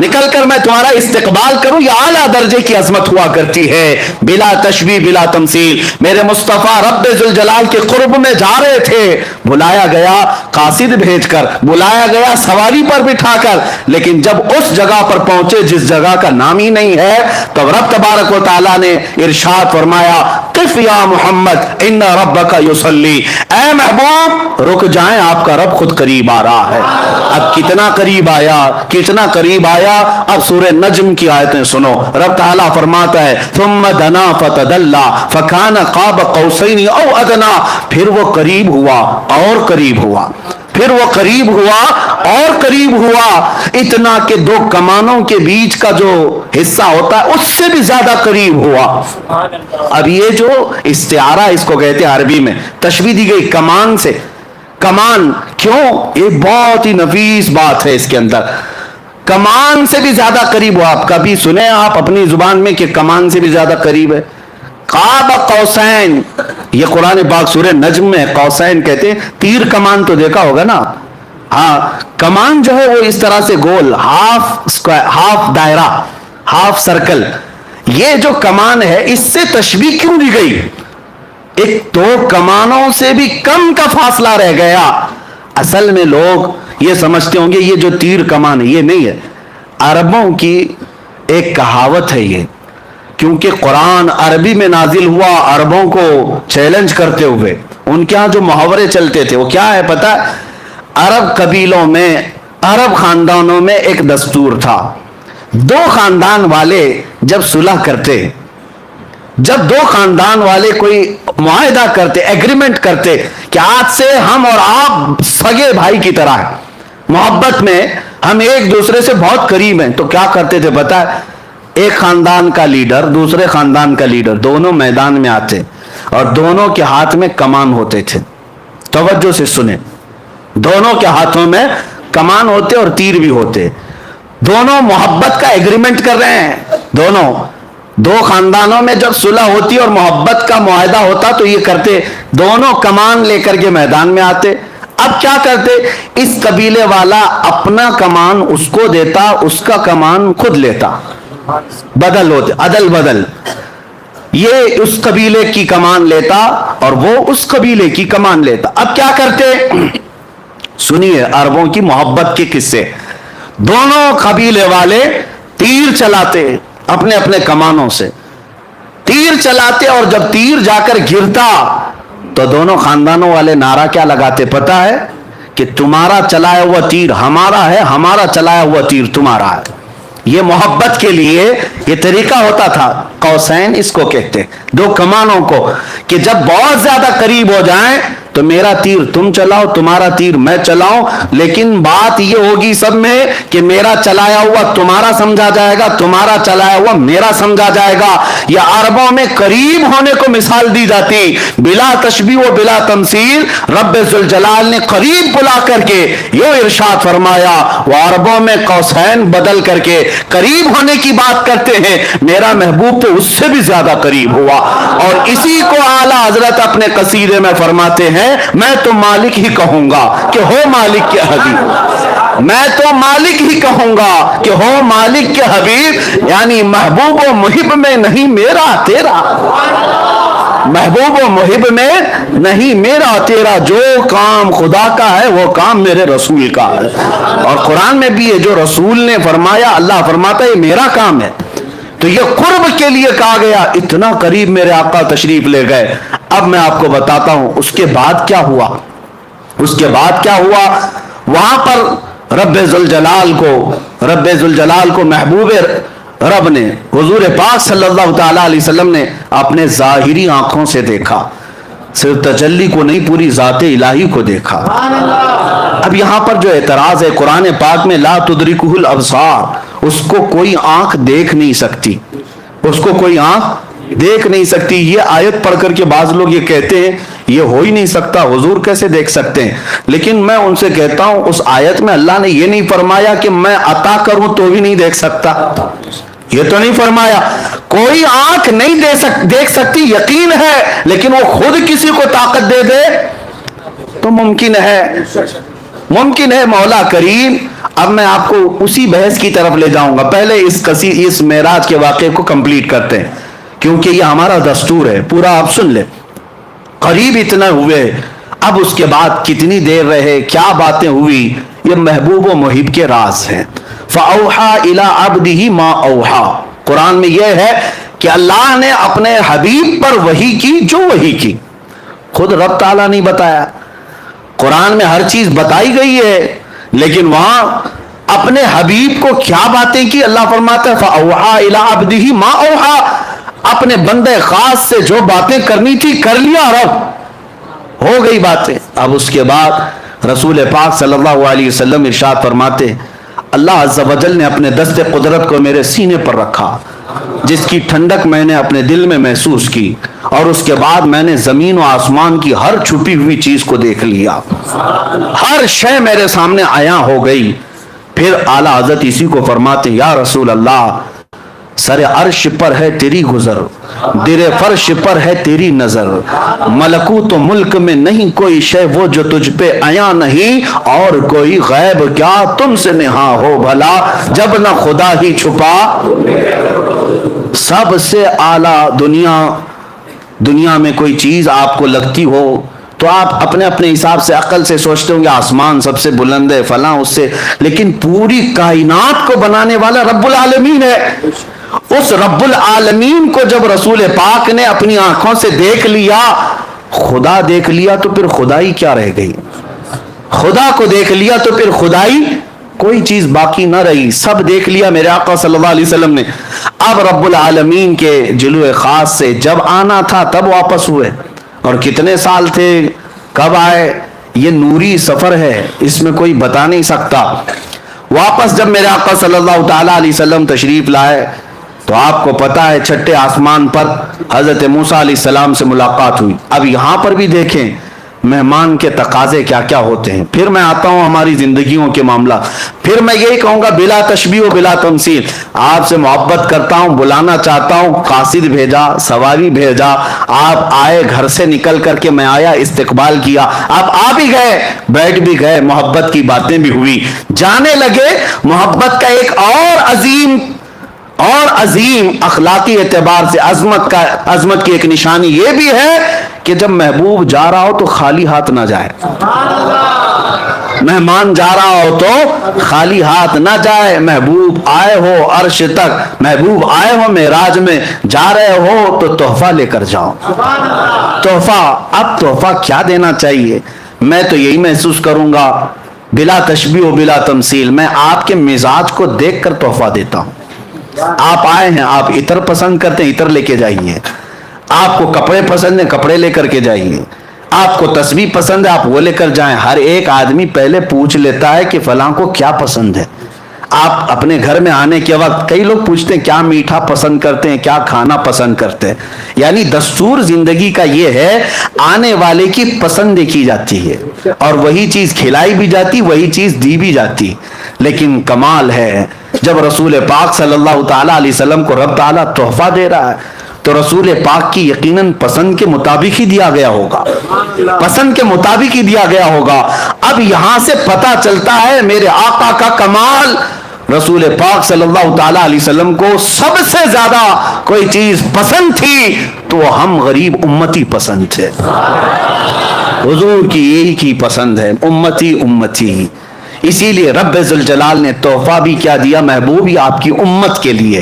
نکل کر میں تمہارا استقبال کروں، یہ اعلیٰ درجے کی عظمت ہوا کرتی ہے، بلا تشبیہ بلا تمثیل۔ میرے مصطفیٰ رب ذوالجلال کے قرب میں جا رہے تھے، بلایا گیا قاصد بھیج کر، بلایا گیا سواری پر بٹھا کر، لیکن جب اس جگہ پر پہنچے جس جگہ کا نام ہی نہیں ہے تو رب تبارک و تعالیٰ نے ارشاد فرمایا قف یا محمد ان ربک یصلی، اے محبوب رک جائیں آپ کا رب خود قریب آ رہا ہے۔ اب کتنا قریب آیا، کتنا قریب آیا، اب سورہ نجم کی آیتیں سنو، رب تعالیٰ فرماتا ہے ثم دنا فتدلا فکان قاب قوسین او ادنا، پھر وہ قریب ہوا اور قریب ہوا، پھر وہ قریب ہوا اور قریب ہوا، اتنا کہ دو کمانوں کے بیچ کا جو حصہ ہوتا ہے اس سے بھی زیادہ قریب ہوا۔ اب یہ جو استعارہ اس کو کہتے ہیں عربی میں، تشبیہ دی گئی کمان سے، کمان کیوں؟ یہ بہت ہی نفیس بات ہے اس کے اندر، کمان سے بھی زیادہ قریب ہوا۔ آپ کبھی سنیں آپ اپنی زبان میں کہ کمان سے بھی زیادہ قریب ہے؟ قاب قوسین، یہ قرآن پاک سورہ نجم میں قوسین کہتے ہیں، تیر کمان تو دیکھا ہوگا نا، ہاں کمان جو ہے وہ اس طرح سے گول، ہاف دائرہ، ہاف سرکل، یہ جو کمان ہے اس سے تشبیہ کیوں دی گئی؟ ایک دو کمانوں سے بھی کم کا فاصلہ رہ گیا۔ اصل میں لوگ یہ سمجھتے ہوں گے یہ جو تیر کمان ہے یہ نہیں ہے، عربوں کی ایک کہاوت ہے یہ، کیونکہ قرآن عربی میں نازل ہوا عربوں کو چیلنج کرتے ہوئے، ان کے ہاں جو محاورے چلتے تھے وہ کیا ہے پتہ ہے؟ عرب قبیلوں میں، عرب خاندانوں میں ایک دستور تھا، دو خاندان والے جب صلح کرتے، جب دو خاندان والے کوئی معاہدہ کرتے، ایگریمنٹ کرتے کہ آج سے ہم اور آپ سگے بھائی کی طرح ہیں، محبت میں ہم ایک دوسرے سے بہت قریب ہیں، تو کیا کرتے تھے پتہ ہے؟ ایک خاندان کا لیڈر دوسرے خاندان کا لیڈر دونوں میدان میں آتے اور دونوں کے ہاتھ میں کمان ہوتے تھے، توجہ سے سنیں، دونوں کے ہاتھوں میں کمان ہوتے اور تیر بھی ہوتے، دونوں محبت کا ایگریمنٹ کر رہے ہیں، دونوں دو خاندانوں میں جب صلح ہوتی اور محبت کا معاہدہ ہوتا تو یہ کرتے، دونوں کمان لے کر کے میدان میں آتے۔ اب کیا کرتے؟ اس قبیلے والا اپنا کمان اس کو دیتا، اس کا کمان خود لیتا، بدل ہوتے، عدل بدل، یہ اس قبیلے کی کمان لیتا اور وہ اس قبیلے کی کمان لیتا۔ اب کیا کرتے؟ سنیے عربوں کی محبت کے قصے، دونوں قبیلے والے تیر چلاتے اپنے اپنے کمانوں سے، تیر چلاتے اور جب تیر جا کر گرتا تو دونوں خاندانوں والے نعرہ کیا لگاتے پتہ ہے؟ کہ تمہارا چلایا ہوا تیر ہمارا ہے، ہمارا چلایا ہوا تیر تمہارا ہے۔ یہ محبت کے لیے یہ طریقہ ہوتا تھا، قوسین اس کو کہتے، دو کمانوں کو، کہ جب بہت زیادہ قریب ہو جائیں تو میرا تیر تم چلاؤ، تمہارا تیر میں چلاؤں، لیکن بات یہ ہوگی سب میں کہ میرا چلایا ہوا تمہارا سمجھا جائے گا، تمہارا چلایا ہوا میرا سمجھا جائے گا۔ یہ عربوں میں قریب ہونے کو مثال دی جاتی، بلا تشبیہ و بلا تمثیل، رب ذوالجلال نے قریب بلا کر کے یہ ارشاد فرمایا، وہ عربوں میں قوسین بدل کر کے قریب ہونے کی بات کرتے ہیں، میرا محبوب تو اس سے بھی زیادہ قریب ہوا۔ اور اسی کو اعلیٰ حضرت اپنے قصیدے میں فرماتے ہیں، میں تو مالک ہی کہوں گا کہ ہو مالک کے حبیب، میں تو مالک ہی کہوں گا کہ ہو مالک کے حبیب، یعنی محبوب و محب میں نہیں میرا تیرا، محبوب و محب میں نہیں میرا تیرا، جو کام خدا کا ہے وہ کام میرے رسول کا ہے۔ اور قرآن میں بھی ہے جو رسول نے فرمایا، اللہ فرماتا ہے یہ میرا کام ہے، تو یہ قرب کے لیے کہا گیا، اتنا قریب میرے آقا تشریف لے گئے۔ اب میں آپ کو بتاتا ہوں اس کے بعد کیا ہوا، اس کے بعد کیا ہوا، وہاں پر رب ذوالجلال کو محبوب رب نے، حضور پاک صلی اللہ تعالیٰ علیہ وسلم نے اپنے ظاہری آنکھوں سے دیکھا، صرف تجلی کو نہیں پوری ذات الہی کو دیکھا۔ اب یہاں پر جو اعتراض ہے قرآن پاک میں لا تدرکہ الابصار، اس کو کوئی آنکھ دیکھ نہیں سکتی، اس کو کوئی آنکھ دیکھ نہیں سکتی. یہ آیت پڑھ کر کے بعض لوگ یہ کہتے ہیں یہ ہو ہی نہیں سکتا, حضور کیسے دیکھ سکتے ہیں؟ لیکن میں ان سے کہتا ہوں اس آیت میں اللہ نے یہ نہیں فرمایا کہ میں عطا کروں تو بھی نہیں دیکھ سکتا, یہ تو نہیں فرمایا. کوئی آنکھ نہیں دیکھ سکتی یقین ہے, لیکن وہ خود کسی کو طاقت دے دے تو ممکن ہے, ممکن ہے. مولا کریم, اب میں آپ کو اسی بحث کی طرف لے جاؤں گا. پہلے اس معراج کے واقعے کو کمپلیٹ کرتے ہیں, کیونکہ یہ ہمارا دستور ہے. پورا آپ سن لیں. قریب اتنا ہوئے, اب اس کے بعد کتنی دیر رہے, کیا باتیں ہوئی, یہ محبوب و محب کے راز ہیں. فَأَوْحَى إِلَىٰ عَبْدِهِ مَا أَوْحَى. قرآن میں یہ ہے کہ اللہ نے اپنے حبیب پر وحی کی جو وحی کی, خود رب تعالیٰ نہیں بتایا. قرآن میں ہر چیز بتائی گئی ہے, لیکن وہاں اپنے حبیب کو کیا باتیں کی اللہ فرماتا ہے فَأَوْحَى إِلَىٰ عَبْدِهِ مَا أَوْحَى. اپنے بندے خاص سے جو باتیں کرنی تھی کر لیا, رب ہو گئی باتیں. اب اس کے بعد رسول پاک صلی اللہ علیہ وسلم ارشاد فرماتے اللہ عز و جل نے اپنے دست قدرت کو میرے سینے پر رکھا, جس کی ٹھنڈک میں نے اپنے دل میں محسوس کی, اور اس کے بعد میں نے زمین و آسمان کی ہر چھپی ہوئی چیز کو دیکھ لیا, ہر شے میرے سامنے عیاں ہو گئی. پھر اعلیٰ حضرت اسی کو فرماتے یا رسول اللہ, سر عرش پر ہے تیری گزر, در فرش پر ہے تیری نظر, ملکوت و ملک میں نہیں کوئی شے وہ جو تجھ پہ عیاں نہیں, اور کوئی غیب کیا تم سے نہاں ہو بھلا, جب نہ خدا ہی چھپا. سب سے اعلیٰ دنیا میں کوئی چیز آپ کو لگتی ہو تو آپ اپنے اپنے حساب سے عقل سے سوچتے ہوں گے آسمان سب سے بلند ہے فلاں اس سے, لیکن پوری کائنات کو بنانے والا رب العالمین ہے. اس رب العالمین کو جب رسول پاک نے اپنی آنکھوں سے دیکھ لیا, خدا دیکھ لیا, تو پھر خدائی کیا رہ گئی؟ خدا کو دیکھ لیا تو پھر خدائی کوئی چیز باقی نہ رہی, سب دیکھ لیا میرے آقا صلی اللہ علیہ وسلم نے. اب رب العالمین کے جلوے خاص سے جب آنا تھا تب واپس ہوئے, اور کتنے سال تھے, کب آئے, یہ نوری سفر ہے, اس میں کوئی بتا نہیں سکتا. واپس جب میرے آقا صلی اللہ تعالیٰ علیہ وسلم تشریف لائے تو آپ کو پتا ہے چھٹے آسمان پر حضرت موسیٰ علیہ السلام سے ملاقات ہوئی. اب یہاں پر بھی دیکھیں مہمان کے تقاضے کیا کیا ہوتے ہیں. پھر میں آتا ہوں ہماری زندگیوں کے معاملہ, پھر میں یہی کہوں گا بلا تشبیہ و بلا تمثیل, آپ سے محبت کرتا ہوں, بلانا چاہتا ہوں, قاصد بھیجا, سواری بھیجا, آپ آئے, گھر سے نکل کر کے میں آیا, استقبال کیا, آپ آ بھی گئے, بیٹھ بھی گئے, محبت کی باتیں بھی ہوئی, جانے لگے. محبت کا ایک اور عظیم اخلاقی اعتبار سے عظمت کی ایک نشانی یہ بھی ہے کہ جب محبوب جا رہا ہو تو خالی ہاتھ نہ جائے, مہمان جا رہا ہو تو خالی ہاتھ نہ جائے. محبوب آئے ہو عرش تک, محبوب آئے ہو معراج میں, جا رہے ہو تو تحفہ لے کر جاؤ. تحفہ, اب تحفہ کیا دینا چاہیے؟ میں تو یہی محسوس کروں گا بلا تشبیہ و بلا تمثیل, میں آپ کے مزاج کو دیکھ کر تحفہ دیتا ہوں. آپ آئے ہیں, آپ عطر پسند کرتے ہیں, عطر لے کے جائیے. آپ کو کپڑے پسند ہیں, کپڑے لے کر کے جائیے. آپ کو تسبیح پسند ہے, آپ وہ لے کر جائیں. ہر ایک آدمی پہلے پوچھ لیتا ہے کہ فلاں کو کیا پسند ہے. آپ اپنے گھر میں آنے کے وقت کئی لوگ پوچھتے ہیں کیا میٹھا پسند کرتے ہیں, کیا کھانا پسند کرتے ہیں. یعنی دستور زندگی کا یہ ہے آنے والے کی پسند دیکھی جاتی ہے, اور وہی چیز کھلائی بھی جاتی, وہی چیز دی بھی جاتی. لیکن کمال ہے جب رسول پاک صلی اللہ تعالیٰ علیہ وسلم کو رب تعالیٰ تحفہ دے رہا ہے تو رسول پاک کی یقیناً پسند کے مطابق ہی دیا گیا ہوگا, پسند کے مطابق ہی دیا گیا ہوگا. اب یہاں سے پتہ چلتا ہے میرے آقا کا کمال. رسول پاک صلی اللہ تعالیٰ علیہ وسلم کو سب سے زیادہ کوئی چیز پسند تھی تو ہم غریب امتی پسند تھے. حضور کی یہی کی پسند ہے, امتی امتی. اسی لیے رب ذوالجلال نے تحفہ بھی کیا دیا, محبوب یہ آپ کی امت کے لیے,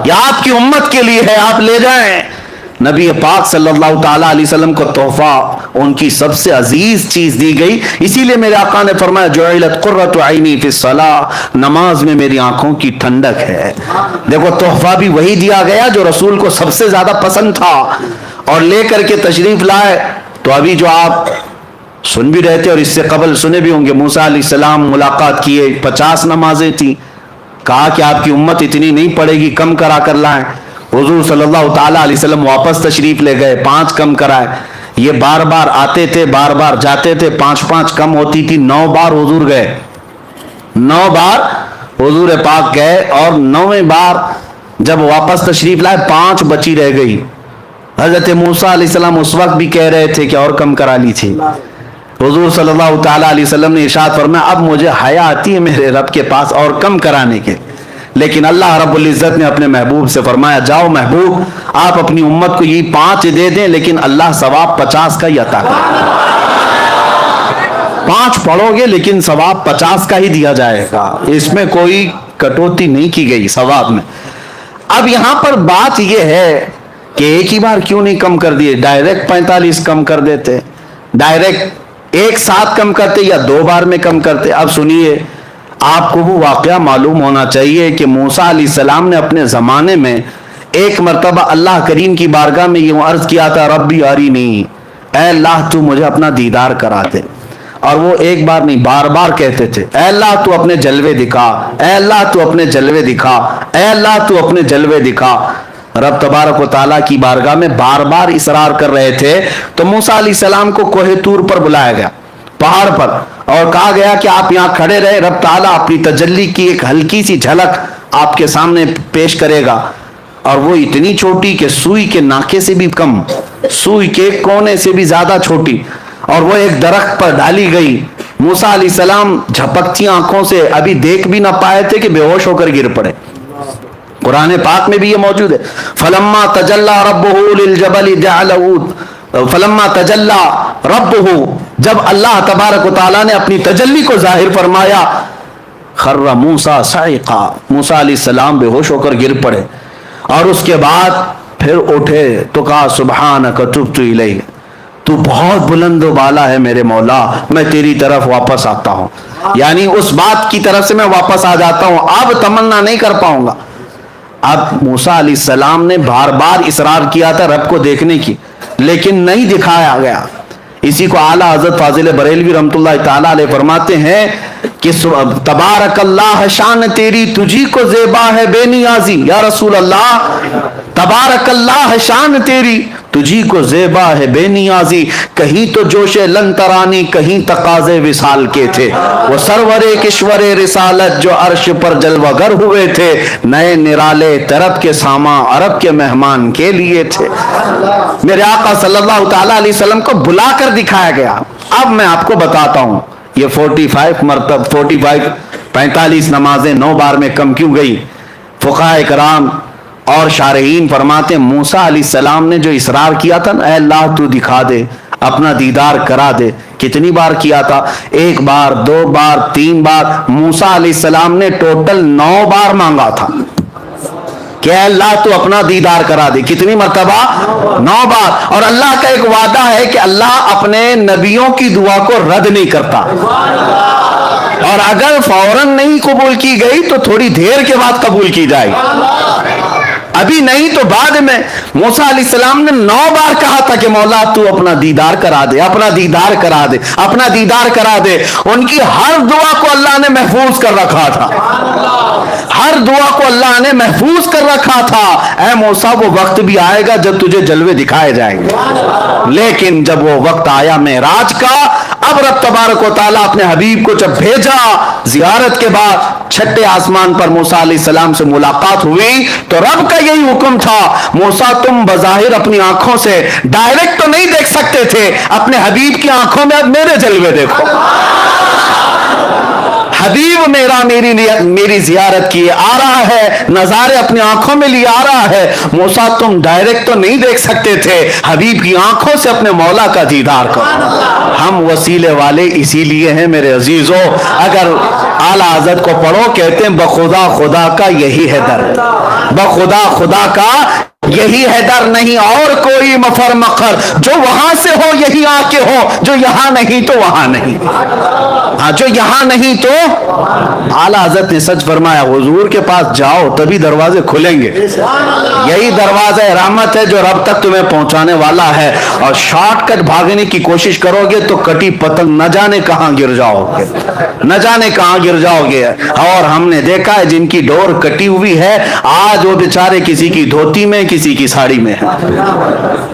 یہ آپ کی امت کے لیے ہے, آپ لے جائیں. نبی پاک صلی اللہ تعالیٰ علیہ وسلم کو تحفہ ان کی سب سے عزیز چیز دی گئی. اسی لیے میرے آقا نے فرمایا جعلت قرۃ عینی فی الصلاۃ, نماز میں میری آنکھوں کی ٹھنڈک ہے. دیکھو تحفہ بھی وہی دیا گیا جو رسول کو سب سے زیادہ پسند تھا, اور لے کر کے تشریف لائے. تو ابھی جو آپ سن بھی رہے تھے اور اس سے قبل سنے بھی ہوں گے, موسیٰ علیہ السلام ملاقات کیے, 50 نمازیں تھیں. کہا کہ آپ کی امت اتنی نہیں پڑے گی، کم کرا کر لائیں۔ حضور صلی اللہ تعالیٰ علیہ وسلم واپس تشریف لے گئے، 5 کم کرائے۔ یہ بار بار آتے تھے، بار بار جاتے تھے، 5 کم ہوتی تھی، 9 بار حضور گئے، 9 بار حضور پاک گئے، اور 9ویں بار جب واپس تشریف لائے 5 بچی رہ گئی۔ حضرت موسیٰ علیہ السلام اس وقت بھی کہہ رہے تھے کہ اور کم کرا لی تھی۔ حضور صلی اللہ تعالیٰ علیہ وسلم نے ارشاد فرمایا اب مجھے حیا آتی ہے میرے رب کے پاس اور کم کرانے کے، لیکن اللہ رب العزت نے اپنے محبوب سے فرمایا جاؤ محبوب آپ اپنی امت کو یہ 5 دے دیں، لیکن اللہ ثواب 50 کا ہی عطا کرے۔ 5 پڑھو گے لیکن ثواب 50 کا ہی دیا جائے گا، اس میں کوئی کٹوتی نہیں کی گئی ثواب میں۔ اب یہاں پر بات یہ ہے کہ ایک ہی بار کیوں نہیں کم کر دیے، ڈائریکٹ 45 کم کر دیتے، ڈائریکٹ ایک ساتھ کم کرتے یا 2 بار میں کم کرتے۔ اب سنیے، آپ کو وہ واقعہ معلوم ہونا چاہیے کہ موسیٰ علیہ السلام نے اپنے زمانے میں ایک مرتبہ اللہ کریم کی بارگاہ میں یہ عرض کیا تھا ربی ارینی، اے اللہ تو مجھے اپنا دیدار کرا دے، اور وہ ایک بار نہیں بار بار کہتے تھے اے اللہ تو اپنے جلوے دکھا، اے اللہ تو اپنے جلوے دکھا، اے اللہ تو اپنے جلوے دکھا۔ رب تبارک و تعالیٰ کی بارگاہ میں بار بار اصرار کر رہے تھے، تو موسیٰ علیہ السلام کو کوہ طور پر بلایا گیا، پہاڑ پر، اور کہا گیا کہ آپ یہاں کھڑے رہے، رب تعالیٰ اپنی تجلی کی ایک ہلکی سی جھلک آپ کے سامنے پیش کرے گا، اور وہ اتنی چھوٹی کہ سوئی کے ناکے سے بھی کم، سوئی کے کونے سے بھی زیادہ چھوٹی، اور وہ ایک درخت پر ڈالی گئی۔ موسیٰ علیہ السلام جھپکتی آنکھوں سے ابھی دیکھ بھی نہ پائے تھے کہ بے ہوش ہو کر گر پڑے۔ قرآن پاک میں بھی یہ موجود ہے، فلما تجلی ربہ للجبل جعلہ، فلما تجلی ربہ، جب اللہ تبارک و تعالیٰ نے اپنی تجلی کو ظاہر فرمایا، خر موسیٰ صعقا، موسیٰ علیہ السلام بے ہوش ہو کر گر پڑے، اور اس کے بعد پھر اٹھے تو کہا سبحانک تبت الیک، تو بہت بلند و بالا ہے میرے مولا، میں تیری طرف واپس آتا ہوں، یعنی اس بات کی طرف سے میں واپس آ جاتا ہوں، اب تمنا نہیں کر پاؤں گا۔ اب موسیٰ علیہ السلام نے بار بار اصرار کیا تھا رب کو دیکھنے کی، لیکن نہیں دکھایا گیا۔ اسی کو اعلیٰ حضرت فاضل بریلوی رحمۃ اللہ تعالیٰ علیہ فرماتے ہیں کہ تبارک اللہ شان تیری تجھی کو زیبا ہے بے نیازی، یا رسول اللہ تبارک اللہ شان تیری تجھی کو زیبا ہے بے نیازی، کہیں تو جوش لن ترانی کہیں تقاضے وصال کے تھے، وہ سرور کشور رسالت جو عرش پر جلوہ گر ہوئے تھے، نئے نرالے طرب کے ساما عرب کے مہمان کے لیے تھے۔ میرے آقا صلی اللہ تعالیٰ علیہ وسلم کو بلا کر دکھایا گیا۔ اب میں آپ کو بتاتا ہوں یہ 45 نمازیں 9 بار میں کم کیوں گئی۔ فقہاء کرام اور شارحین فرماتے ہیں موسیٰ علیہ السلام نے جو اصرار کیا تھا نا اے اللہ تو دکھا دے، اپنا دیدار کرا دے، کتنی بار کیا تھا؟ 1 بار 2 بار 3 بار، موسیٰ علیہ السلام نے ٹوٹل 9 بار مانگا تھا کہ اے اللہ تو اپنا دیدار کرا دے۔ کتنی مرتبہ؟ 9 بار۔ اور اللہ کا ایک وعدہ ہے کہ اللہ اپنے نبیوں کی دعا کو رد نہیں کرتا، اور اگر فوراً نہیں قبول کی گئی تو تھوڑی دیر کے بعد قبول کی جائے گی، ابھی نہیں تو بعد میں۔ موسیٰ علیہ السلام نے 9 بار کہا تھا کہ مولا تو اپنا دیدار کرا دے، اپنا دیدار کرا دے، اپنا دیدار کرا دے۔ ان کی ہر دعا کو اللہ نے محفوظ کر رکھا تھا، ہر دعا کو اللہ نے محفوظ کر رکھا تھا۔ اے موسیٰ وہ وقت بھی آئے گا جب تجھے جلوے دکھائے جائیں گے، لیکن جب وہ وقت آیا معراج کا، اب رب تبارک و تعالیٰ اپنے حبیب کو جب بھیجا زیارت کے بعد، 6 آسمان پر موسیٰ علیہ السلام سے ملاقات ہوئی تو رب کا یہی حکم تھا موسیٰ تم بظاہر اپنی آنکھوں سے ڈائریکٹ تو نہیں دیکھ سکتے تھے، اپنے حبیب کی آنکھوں میں اب میرے جلوے دیکھو۔ حبیب میری زیارت کیے آ رہا ہے، نظارے اپنی آنکھوں میں لیے آ رہا ہے۔ موسیٰ تم ڈائریکٹ تو نہیں دیکھ سکتے تھے، حبیب کی آنکھوں سے اپنے مولا کا دیدار کرو۔ ہم وسیلے والے اسی لیے ہیں میرے عزیزوں، اگر اعلیٰ حضرت کو پڑھو کہتے ہیں بخدا خدا کا یہی ہے در، بخدا خدا کا یہی ہے در نہیں اور کوئی مفر مخر، جو وہاں سے ہو یہی آکے ہو، جو یہاں نہیں تو وہاں نہیں، ہاں جو یہاں نہیں تو۔ اعلیٰ حضرت نے سچ فرمایا، حضور کے پاس جاؤ تبھی دروازے کھلیں گے، یہی دروازہ رحمت ہے جو رب تک تمہیں پہنچانے والا ہے، اور شارٹ کٹ بھاگنے کی کوشش کرو گے تو کٹی پتنگ نہ جانے کہاں گر جاؤ گے، نہ جانے کہاں گر جاؤ گے۔ اور ہم نے دیکھا ہے جن کی ڈور کٹی ہوئی ہے آج وہ بیچارے کسی کی دھوتی میں کسی کی ساڑی میں ہے۔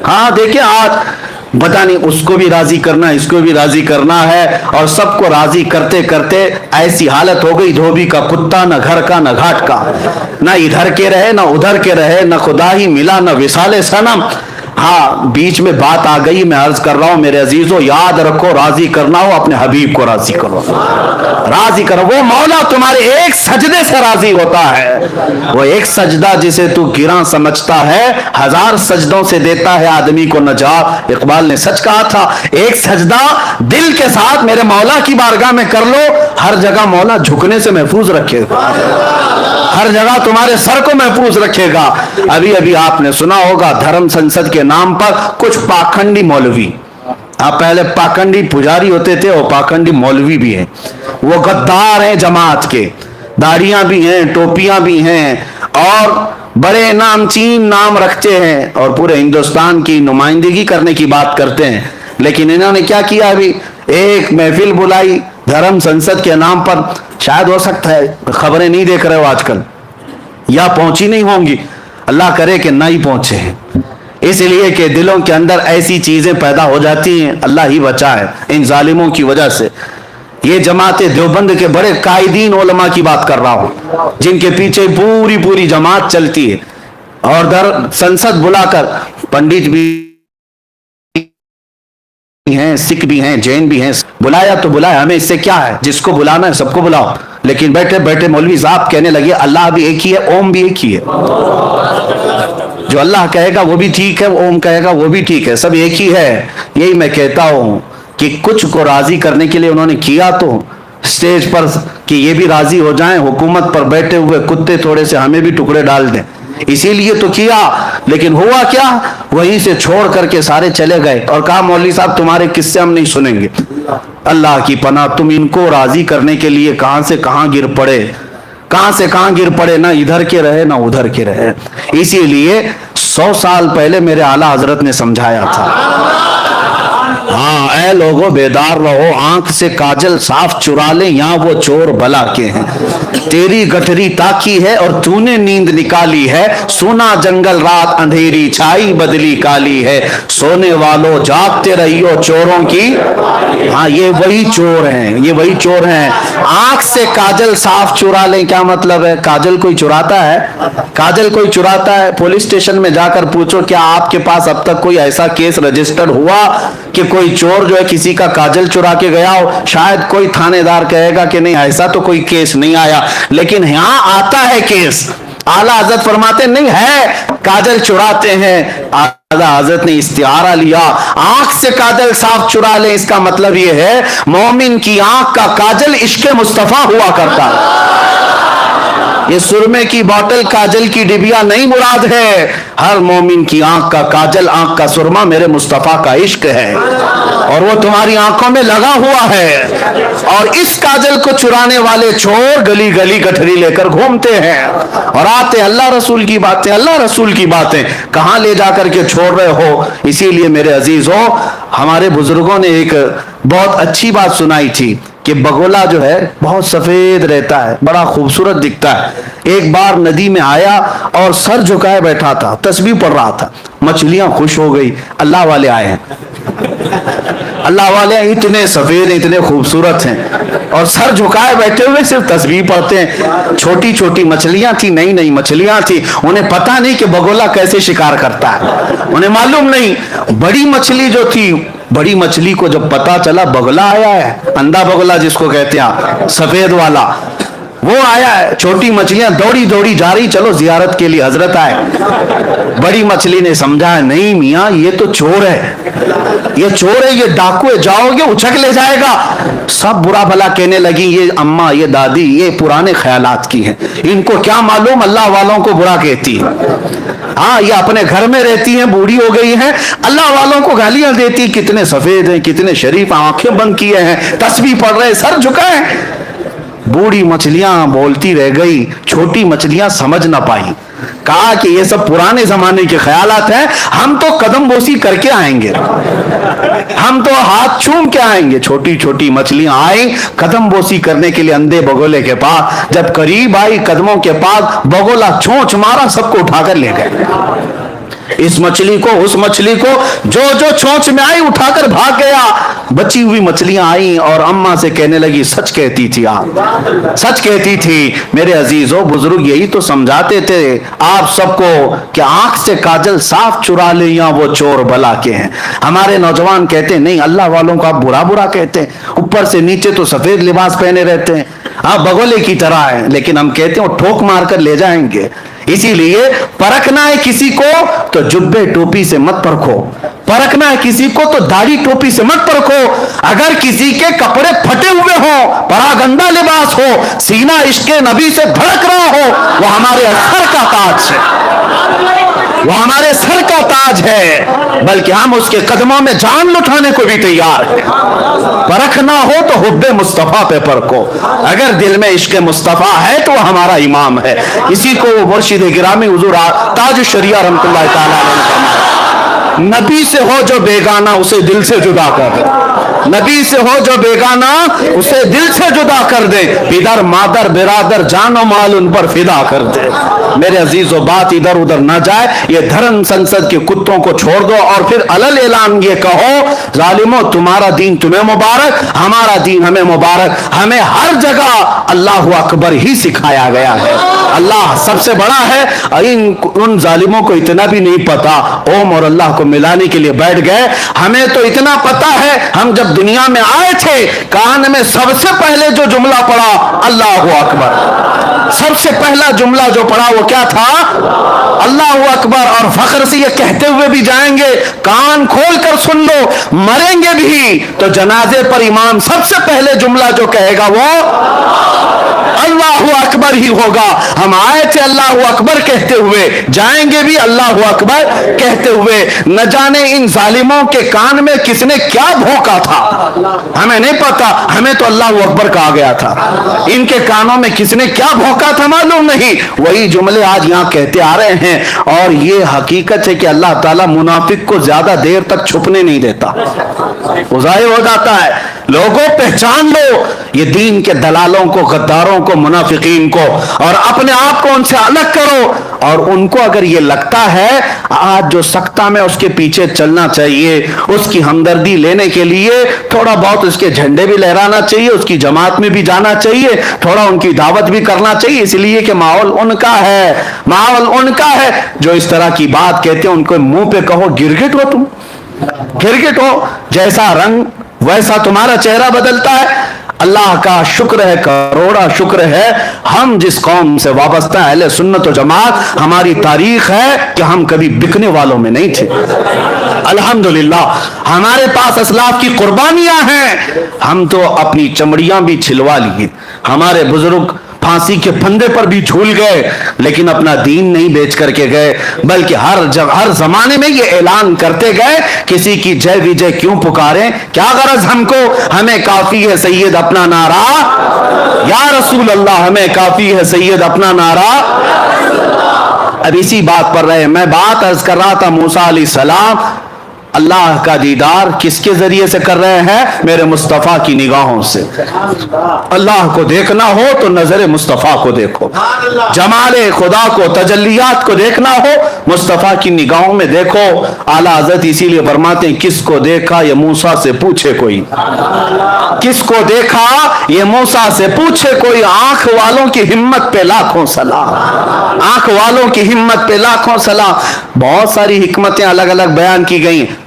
ہاں دیکھیں آج پتہ نہیں اس کو بھی راضی کرنا اس کو بھی راضی کرنا ہے، اور سب کو راضی کرتے کرتے ایسی حالت ہو گئی دھوبی کا کتا، نہ گھر کا نہ گھاٹ کا، نہ ادھر کے رہے نہ ادھر کے رہے، نہ خدا ہی ملا نہ وصال صنم۔ ہاں بیچ میں بات آ گئی، میں عرض کر رہا ہوں میرے عزیزو، یاد رکھو راضی کرنا ہو اپنے حبیب کو راضی کرو، راضی کرو۔ وہ مولا تمہارے ایک سجدے سے راضی ہوتا ہے، وہ ایک سجدہ جسے تو گراں سمجھتا ہے 1000 سجدوں سے دیتا ہے آدمی کو نجات۔ اقبال نے سچ کہا تھا، ایک سجدہ دل کے ساتھ میرے مولا کی بارگاہ میں کر لو، ہر جگہ مولا جھکنے سے محفوظ رکھے گا، ہر جگہ تمہارے سر کو محفوظ رکھے گا۔ ابھی ابھی آپ نے سنا ہوگا دھرم سنسد کے نام پر کچھ پاکھنڈی مولوی، آپ پہلے پاکھنڈی پجاری ہوتے تھے اور پاکھنڈی مولوی بھی ہیں، وہ غدار ہیں جماعت کے، داڑیاں بھی ہیں ٹوپیاں بھی ہیں اور بڑے نامچین نام رکھتے ہیں اور پورے ہندوستان کی نمائندگی کرنے کی بات کرتے ہیں۔ لیکن انہوں نے کیا کیا، ابھی ایک محفل بلائی دھرم سنسد کے نام پر، شاید ہو سکتا ہے خبریں نہیں دیکھ رہے ہو آج کل یا پہنچی نہیں ہوں گی، اللہ کرے کہ نہ ہی پہنچے ہیں، اس لیے کہ دلوں کے اندر ایسی چیزیں پیدا ہو جاتی ہیں، اللہ ہی بچائے ان ظالموں کی وجہ سے۔ یہ جماعت دیوبند کے بڑے قائدین علماء کی بات کر رہا ہوں جن کے پیچھے پوری پوری جماعت چلتی ہے، اور در سنسد بلا کر پنڈت بھی ہیں، سکھ بھی ہیں، جین بھی ہیں، بلایا تو بلایا، ہمیں اس سے کیا ہے، جس کو بلانا ہے سب کو بلاؤ۔ لیکن بیٹھے بیٹھے مولوی صاحب کہنے لگے اللہ بھی ایک ہی ہے، اوم بھی ایک ہی ہے، جو اللہ کہے گا وہ بھی ٹھیک ہے، اوم کہے گا وہ بھی ٹھیک ہے، سب ایک ہی ہے۔ یہی میں کہتا ہوں کہ کچھ کو راضی کرنے کے لیے انہوں نے کیا تو سٹیج پر کہ یہ بھی راضی ہو جائیں، حکومت پر بیٹھے ہوئے کتے تھوڑے سے ہمیں بھی ٹکڑے ڈال دیں، اسی لیے تو کیا، لیکن ہوا کیا، وہیں سے چھوڑ کر کے سارے چلے گئے اور کہا مولوی صاحب تمہارے قصے ہم نہیں سنیں گے۔ اللہ کی پناہ، تم ان کو راضی کرنے کے لیے کہاں سے کہاں گر پڑے، کہاں سے کہاں گر پڑے، نہ ادھر کے رہے نہ ادھر کے رہے۔ اسی لیے 100 سال پہلے میرے اعلیٰ حضرت نے سمجھایا تھا، ہاں اے لوگوں بیدار رہو، آنکھ سے کاجل صاف چرا لیں یہاں وہ چور بلا کے ہیں، تیری گٹھری تاکی ہے اور تو نے نیند نکالی ہے، سونا جنگل رات اندھیری چھائی بدلی کالی ہے، سونے والوں جاگتے رہیو چوروں کی، ہاں یہ وہی چور ہیں، یہ وہی چور ہیں۔ آنکھ سے کاجل صاف چرا لیں کیا مطلب ہے، کاجل کوئی چراتا ہے، کاجل کوئی چراتا ہے؟ پولیس اسٹیشن میں جا کر پوچھو کیا آپ کے پاس اب تک کوئی ایسا کیس رجسٹر ہوا کہ کوئی چور جو ہے کسی کا کاجل چرا کے گیا ہو؟ شاید کوئی تھانے دار کہے گا کہ نہیں ایسا تو کوئی کیس نہیں آیا، لیکن یہاں آتا ہے کیس۔ اعلیٰ حضرت فرماتے نہیں ہے کاجل چراتے ہیں، اعلیٰ حضرت نے استعارہ لیا، آنکھ سے کاجل صاف چرا لیں، اس کا مطلب یہ ہے مومن کی آنکھ کا کاجل عشق مصطفیٰ ہوا کرتا ہے۔ یہ سرمے کی بوتل کاجل کی ڈبیا نہیں مراد ہے، ہر مومن کی آنکھ کا کاجل، آنکھ کا سرما میرے مصطفیٰ کا عشق ہے، اور وہ تمہاری آنکھوں میں لگا ہوا ہے، اور اس کاجل کو چرانے والے چور گلی گلی گٹھری لے کر گھومتے ہیں اور آتے اللہ رسول کی باتیں، اللہ رسول کی باتیں کہاں لے جا کر کے چھوڑ رہے ہو۔ اسی لیے میرے عزیزوں، ہمارے بزرگوں نے ایک بہت اچھی بات سنائی تھی کہ بگولا جو ہے بہت سفید رہتا ہے، بڑا خوبصورت دکھتا ہے۔ ایک بار ندی میں آیا اور سر جھکائے بیٹھا تھا، تسبیح پڑھ رہا تھا، مچھلیاں خوش ہو گئی، اللہ والے آئے ہیں، اللہ والے اتنے سفید ہیں، اتنے خوبصورت ہیں اور سر جھکائے بیٹھے ہوئے صرف تسبیح پڑھتے ہیں۔ چھوٹی چھوٹی مچھلیاں تھی، نئی نئی مچھلیاں تھی، انہیں پتہ نہیں کہ بگولا کیسے شکار کرتا ہے، انہیں معلوم نہیں۔ بڑی مچھلی جو تھی، بڑی مچھلی کو جب پتا چلا بگلا آیا ہے، اندھا بگلا جس کو کہتے ہیں سفید والا، وہ آیا ہے, چھوٹی مچھلیاں دوڑی دوڑی جا رہی, چلو زیارت کے لیے حضرت آئے. بڑی مچھلی نے سمجھا نہیں میاں یہ تو چور ہے, یہ چور ہے, یہ ڈاکو ہے, جاؤ گے اچھک لے جائے گا. سب برا بھلا کہنے لگی, یہ اماں یہ دادی یہ پرانے خیالات کی ہیں, ان کو کیا معلوم اللہ والوں کو برا کہتی ہے. ہاں یہ اپنے گھر میں رہتی ہیں, بوڑھی ہو گئی ہیں, اللہ والوں کو گالیاں دیتی, کتنے سفید ہیں کتنے شریف, آنکھیں بند کیے ہیں, تسبیح پڑھ رہے, سر جھکائے. بوڑھی مچھلیاں بولتی رہ گئی, چھوٹی مچھلیاں سمجھ نہ پائی. کہا کہ یہ سب پرانے زمانے کے خیالات ہیں, ہم تو قدم بوسی کر کے آئیں گے, ہم تو ہاتھ چوم کے آئیں گے. چھوٹی چھوٹی مچھلیاں آئیں قدم بوسی کرنے کے لیے اندھے بگولے کے پاس. جب قریب آئی قدموں کے پاس, بگولا چونچ مارا, سب کو اٹھا کر لے گئے. اس مچھلی کو اس مچھلی کو جو جو چونچ میں آئی اٹھا کر بھاگ گیا. بچی ہوئی مچھلیاں آئیں اور اماں سے کہنے لگی سچ کہتی تھی آپ, سچ کہتی تھی. میرے عزیزو بزرگ یہی تو سمجھاتے تھے آپ سب کو کہ آنکھ سے کاجل صاف چرا لے یا وہ چور بلا کے ہیں. ہمارے نوجوان کہتے ہیں نہیں اللہ والوں کو آپ برا برا کہتے ہیں, اوپر سے نیچے تو سفید لباس پہنے رہتے ہیں, آپ بگولے کی طرح ہیں. لیکن ہم کہتے ہیں وہ ٹھوک مار کر لے جائیں گے. اسی لیے پرکھنا ہے کسی کو تو جبے ٹوپی سے مت پرکھو, پرکھنا ہے کسی کو تو داڑھی ٹوپی سے مت پرکھو. اگر کسی کے کپڑے پھٹے ہوئے ہوں, بڑا گندا لباس ہو, سینہ عشق نبی سے بھڑک رہا ہو, وہ ہمارے سر کا تاج ہے, وہ ہمارے سر کا تاج ہے, بلکہ ہم اس کے قدموں میں جان لٹانے کو بھی تیار ہیں. پرکھنا ہو تو حب مصطفیٰ پہ پرکھو. اگر دل میں عشق مصطفیٰ ہے تو وہ ہمارا امام ہے. اسی کو وہ مرشد گرامی حضور تاج الشریعہ رحمۃ اللہ تعالیٰ علیہ فرمایا, نبی سے ہو جو بیگانہ اسے دل سے جدا کر دے, نبی سے ہو جو بیگانہ اسے دل سے جدا کر دے, ادھر مادر برادر جان و مال ان پر فدا کر دے. میرے عزیزو بات ادھر ادھر نہ جائے, یہ دھرم سنسد کے کتوں کو چھوڑ دو اور پھر علل اعلان یہ کہو ظالمو تمہارا دین تمہیں مبارک, ہمارا دین ہمیں مبارک. ہمیں ہر جگہ اللہ اکبر ہی سکھایا گیا ہے. اللہ سب سے بڑا ہے. ان ظالموں کو اتنا بھی نہیں پتا, اوم اور اللہ کو ملانے کے لیے بیٹھ گئے. ہمیں تو اتنا پتا ہے, ہم جب دنیا میں آئے تھے کان میں سب سے پہلے جو جملہ پڑا اللہ اکبر, سب سے پہلا جملہ جو پڑا وہ کیا تھا اللہ اکبر. اور فخر سے یہ کہتے ہوئے بھی جائیں گے, کان کھول کر سن لو, مریں گے بھی تو جنازے پر امام سب سے پہلے جملہ جو کہے گا وہ اللہ اکبر ہی ہوگا. ہم آئے تھے اللہ اکبر کہتے ہوئے, جائیں گے بھی اللہ اکبر کہتے ہوئے. نہ جانے ان ظالموں کے کان میں کس نے کیا بھونکا تھا, ہمیں نہیں پتا, ہمیں تو اللہ اکبر کہا گیا تھا. ان کے کانوں میں کس نے کیا بھونکا تھا معلوم نہیں. وہی جملے آج یہاں کہتے آ رہے ہیں. اور یہ حقیقت ہے کہ اللہ تعالیٰ منافق کو زیادہ دیر تک چھپنے نہیں دیتا, وہ ظاہر ہو جاتا ہے. لوگوں پہچان لو یہ دین کے دلالوں کو, غداروں کو, منافقین کو, اور اپنے آپ کو ان سے الگ کرو. اور ان کو اگر یہ لگتا ہے آج جو سکتہ میں اس کے پیچھے چلنا چاہیے, اس کی ہمدردی لینے کے لیے تھوڑا بہت اس کے جھنڈے بھی لہرانا چاہیے, اس کی جماعت میں بھی جانا چاہیے, تھوڑا ان کی دعوت بھی کرنا چاہیے, اس لیے کہ ماحول ان کا ہے, ماحول ان کا ہے. جو اس طرح کی بات کہتے ہیں ان کو منہ پہ کہو گرگٹ ہو, تم گرگٹ ہو, جیسا رنگ ویسا تمہارا چہرہ بدلتا ہے. اللہ کا شکر ہے, کروڑا شکر ہے, ہم جس قوم سے وابستہ ہیں اہل سنت و جماعت, ہماری تاریخ ہے کہ ہم کبھی بکنے والوں میں نہیں تھے. الحمدللہ ہمارے پاس اسلاف کی قربانیاں ہیں. ہم تو اپنی چمڑیاں بھی چھلوا لیے, ہمارے بزرگ پھانسی کے پھندے پر بھی جھول گئے, لیکن اپنا دین نہیں بیچ کر کے گئے, بلکہ ہر زمانے میں یہ اعلان کرتے گئے کسی کی جے وجے کیوں پکاریں, کیا غرض ہم کو, ہمیں کافی ہے سید اپنا نعرہ, یا رسول اللہ ہمیں کافی ہے سید اپنا نعرہ. اب اسی بات پر رہے, میں بات عرض کر رہا تھا موسیٰ علیہ السلام اللہ کا دیدار کس کے ذریعے سے کر رہے ہیں, میرے مصطفیٰ کی نگاہوں سے. اللہ کو دیکھنا ہو تو نظر مصطفیٰ کو دیکھو, جمال خدا کو, تجلیات کو دیکھنا ہو مصطفیٰ کی نگاہوں میں دیکھو. اعلیٰ حضرت اسی لیے فرماتے ہیں کس کو دیکھا یہ موسیٰ سے پوچھے کوئی, کس کو دیکھا یہ موسیٰ سے پوچھے کوئی. آنکھ والوں کی ہمت پہ لاکھوں سلام, آنکھ والوں کی ہمت پہ لاکھوں سلام. بہت ساری حکمتیں الگ الگ بیان کی گئیں,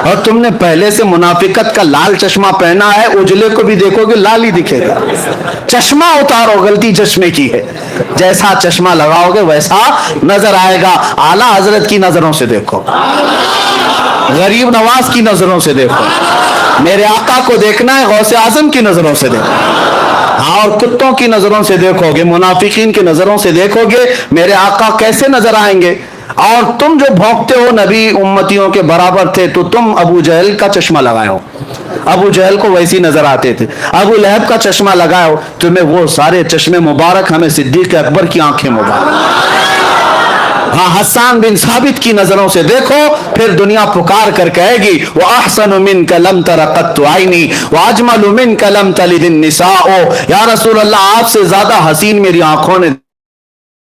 اور تم نے پہلے سے منافقت کا لال چشمہ پہنا ہے, اجلے کو بھی دیکھو گے لال ہی دکھے گا. چشمہ اتارو, غلطی چشمے کی ہے. جیسا چشمہ لگاؤ گے ویسا نظر آئے گا. اعلیٰ حضرت کی نظروں سے دیکھو, غریب نواز کی نظروں سے دیکھو, میرے آقا کو دیکھنا ہے غوث اعظم کی نظروں سے دیکھو. اور کتوں کی نظروں سے دیکھو گے, منافقین کی نظروں سے دیکھو گے, میرے آقا کیسے نظر آئیں گے. اور تم جو بھونکتے ہو نبی امتیوں کے برابر تھے, تو تم ابو جہل کا چشمہ لگائے ہو, ابو جہل کو ویسی نظر آتے تھے. ابو لہب کا چشمہ لگائے ہو, تمہیں وہ سارے چشمے مبارک, ہمیں صدیق اکبر کی آنکھیں مبارک. ہاں, حسان بن ثابت کی نظروں سے دیکھو, پھر دنیا پکار کر کہے گی وَأَحْسَنُ مِنْكَ لَمْ تَرَ قَطُّ عَيْنِي وَأَجْمَلُ مِنْكَ لَمْ تَلِدِ النِّسَاءُ. یا رسول اللہ, آپ سے زیادہ حسین میری آنکھوں نے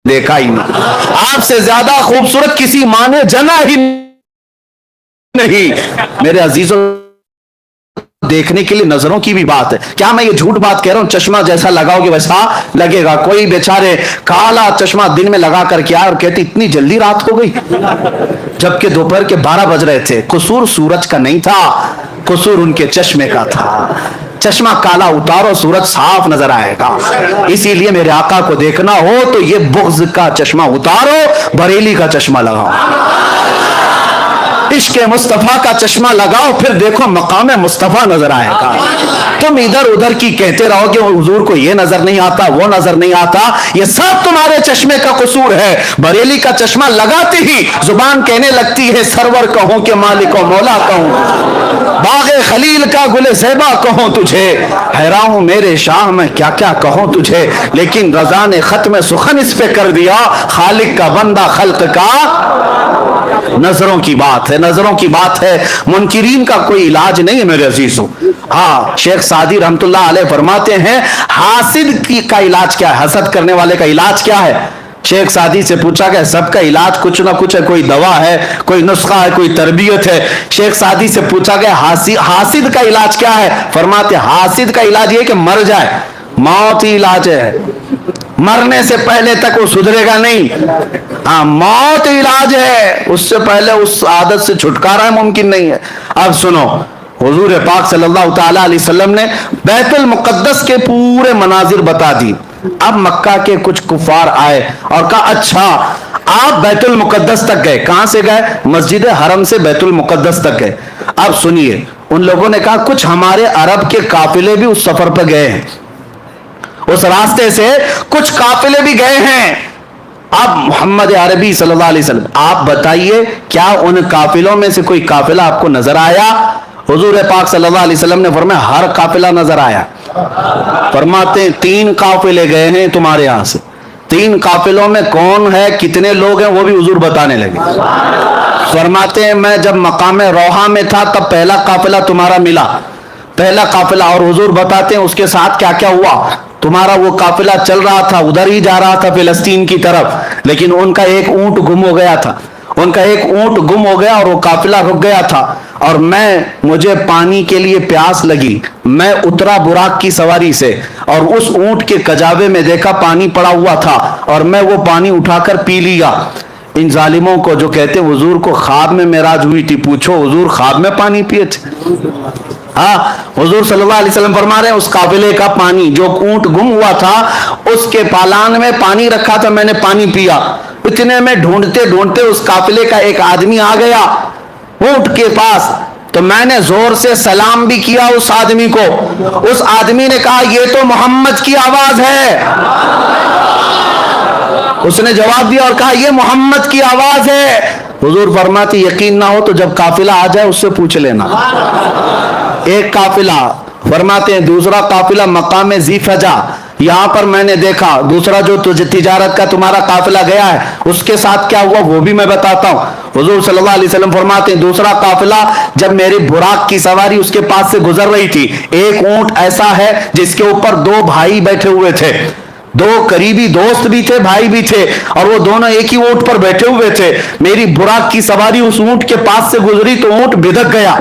دیکھا ہی نہیں, آپ سے زیادہ خوبصورت کسی ماں نے جنا ہی نہیں. میرے عزیزوں, دیکھنے کے لیے نظروں کی بھی بات ہے. کیا میں یہ جھوٹ بات کہہ رہا ہوں؟ چشمہ جیسا لگاؤ گے ویسا لگے گا. کوئی بیچارے کالا چشمہ دن میں لگا کر کے اور کہتے اتنی جلدی رات ہو گئی, جبکہ دوپہر کے 12 بج رہے تھے. قصور سورج کا نہیں تھا, قصور ان کے چشمے کا تھا. چشمہ کالا اتارو, سورج صاف نظر آئے گا. اسی لیے میرے آقا کو دیکھنا ہو تو یہ بغض کا چشمہ اتارو, بریلی کا چشمہ لگاؤ, عشق مصطفیٰ کا چشمہ لگاؤ, پھر دیکھو مقام مصطفیٰ نظر آئے گا. تم ادھر ادھر کی کہتے رہو گے حضور کو یہ نظر نہیں آتا, وہ نظر نہیں آتا, یہ سب تمہارے چشمے کا قصور ہے. بریلی کا چشمہ لگاتے ہی زبان کہنے لگتی ہے سرور کہوں کہ مالک و مولا کہوں, باغ خلیل کا گل زیبا کہوں تجھے. حیران ہوں میرے شاہ میں کیا کیا کہوں تجھے, لیکن رضا نے ختم سخن اس پہ کر دیا, خالق کا بندہ خلق کا. نظروں کی بات ہے, نظروں کی بات ہے. منکرین کا کوئی علاج نہیں ہے میرے عزیزوں. ہاں, شیخ سعدی رحمت اللہ علیہ فرماتے ہیں حاسد کا علاج کیا ہے, حسد کرنے والے کا علاج کیا ہے. شیخ سعدی سے پوچھا کہ سب کا علاج کچھ نہ کچھ ہے, کوئی دوا ہے, کوئی نسخہ ہے, کوئی تربیت ہے. شیخ سعدی سے پوچھا کہ حاسد کا علاج کیا ہے. فرماتے حاسد کا علاج یہ کہ مر جائے, موت ہی علاج ہے. مرنے سے پہلے تک وہ سدھرے گا نہیں. ہاں, موت علاج ہے, اس سے پہلے اس عادت سے چھٹکارا ممکن نہیں ہے. اب سنو, حضور پاک صلی اللہ تعالی علیہ وسلم نے بیت المقدس کے پورے مناظر بتا دی. اب مکہ کے کچھ کفار آئے اور کہا اچھا آپ بیت المقدس تک گئے. کہاں سے گئے؟ مسجد حرم سے بیت المقدس تک گئے. اب سنیے, ان لوگوں نے کہا کچھ ہمارے عرب کے قافلے بھی اس سفر پہ گئے ہیں, اس راستے سے کچھ قافلے بھی گئے ہیں. اب محمد عربی صلی اللہ علیہ وسلم آپ بتائیے کیا ان قافلوں میں سے کوئی قافلہ آپ کو نظر آیا؟ حضور پاک صلی اللہ علیہ وسلم نے فرمایا ہر قافلہ نظر آیا. فرماتے 3 قافلے گئے ہیں تمہارے یہاں سے, 3 قافلوں میں کون ہے, کتنے لوگ ہیں, وہ بھی حضور بتانے لگے. فرماتے ہیں میں جب مقام روحہ میں تھا تب پہلا قافلہ تمہارا ملا, پہلا قافلہ, اور حضور بتاتے ہیں اس کے ساتھ کیا کیا ہوا. تمہارا وہ قافلہ چل رہا تھا, ادھر ہی جا رہا تھا فلسطین کی طرف, لیکن ان کا ایک اونٹ گم ہو گیا تھا, ان کا ایک اونٹ گم ہو گیا اور وہ قافلہ رک گیا تھا. اور مجھے پانی کے لیے پیاس لگی, میں اترا براق کی سواری سے اور اس اونٹ کے کجاوے میں دیکھا پانی پڑا ہوا تھا اور میں وہ پانی اٹھا کر پی لیا. ان ظالموں کو جو کہتے ہیں حضور کو خواب میں معراج ہوئی تھی, پوچھو حضور خواب میں پانی پیے تھے؟ ہاں, حضور صلی اللہ علیہ وسلم فرما رہے ہیں اس قافلے کا پانی, جو اونٹ گم ہوا تھا اس کے پالان میں پانی رکھا تھا, میں نے پانی پیا. اتنے میں ڈھونڈتے ڈھونڈتے اس قافلے کا ایک آدمی آ گیا اونٹ کے پاس, تو میں نے زور سے سلام بھی کیا اس آدمی کو. اس آدمی نے کہا یہ تو محمد کی آواز ہے. اس نے جواب دیا اور کہا یہ محمد کی آواز ہے. حضور فرماتے یقین نہ ہو تو جب قافلہ آ جائے اس سے پوچھ لینا. ایک قافلہ, فرماتے ہیں دوسرا قافلہ مقام ذی فجا, یہاں پر میں نے دیکھا. دوسرا جو تجارت کا تمہارا قافلہ گیا ہے اس کے ساتھ کیا ہوا وہ بھی میں بتاتا ہوں. حضور صلی اللہ علیہ وسلم فرماتے ہیں دوسرا قافلہ جب میری براق کی سواری اس کے پاس سے گزر رہی تھی, ایک اونٹ ایسا ہے جس کے اوپر 2 بھائی بیٹھے ہوئے تھے, 2 قریبی دوست بھی تھے, بھائی بھی تھے, اور وہ دونوں ایک ہی اونٹ پر بیٹھے ہوئے تھے. میری براق کی سواری اس اونٹ کے پاس سے گزری تو اونٹ بدک گیا.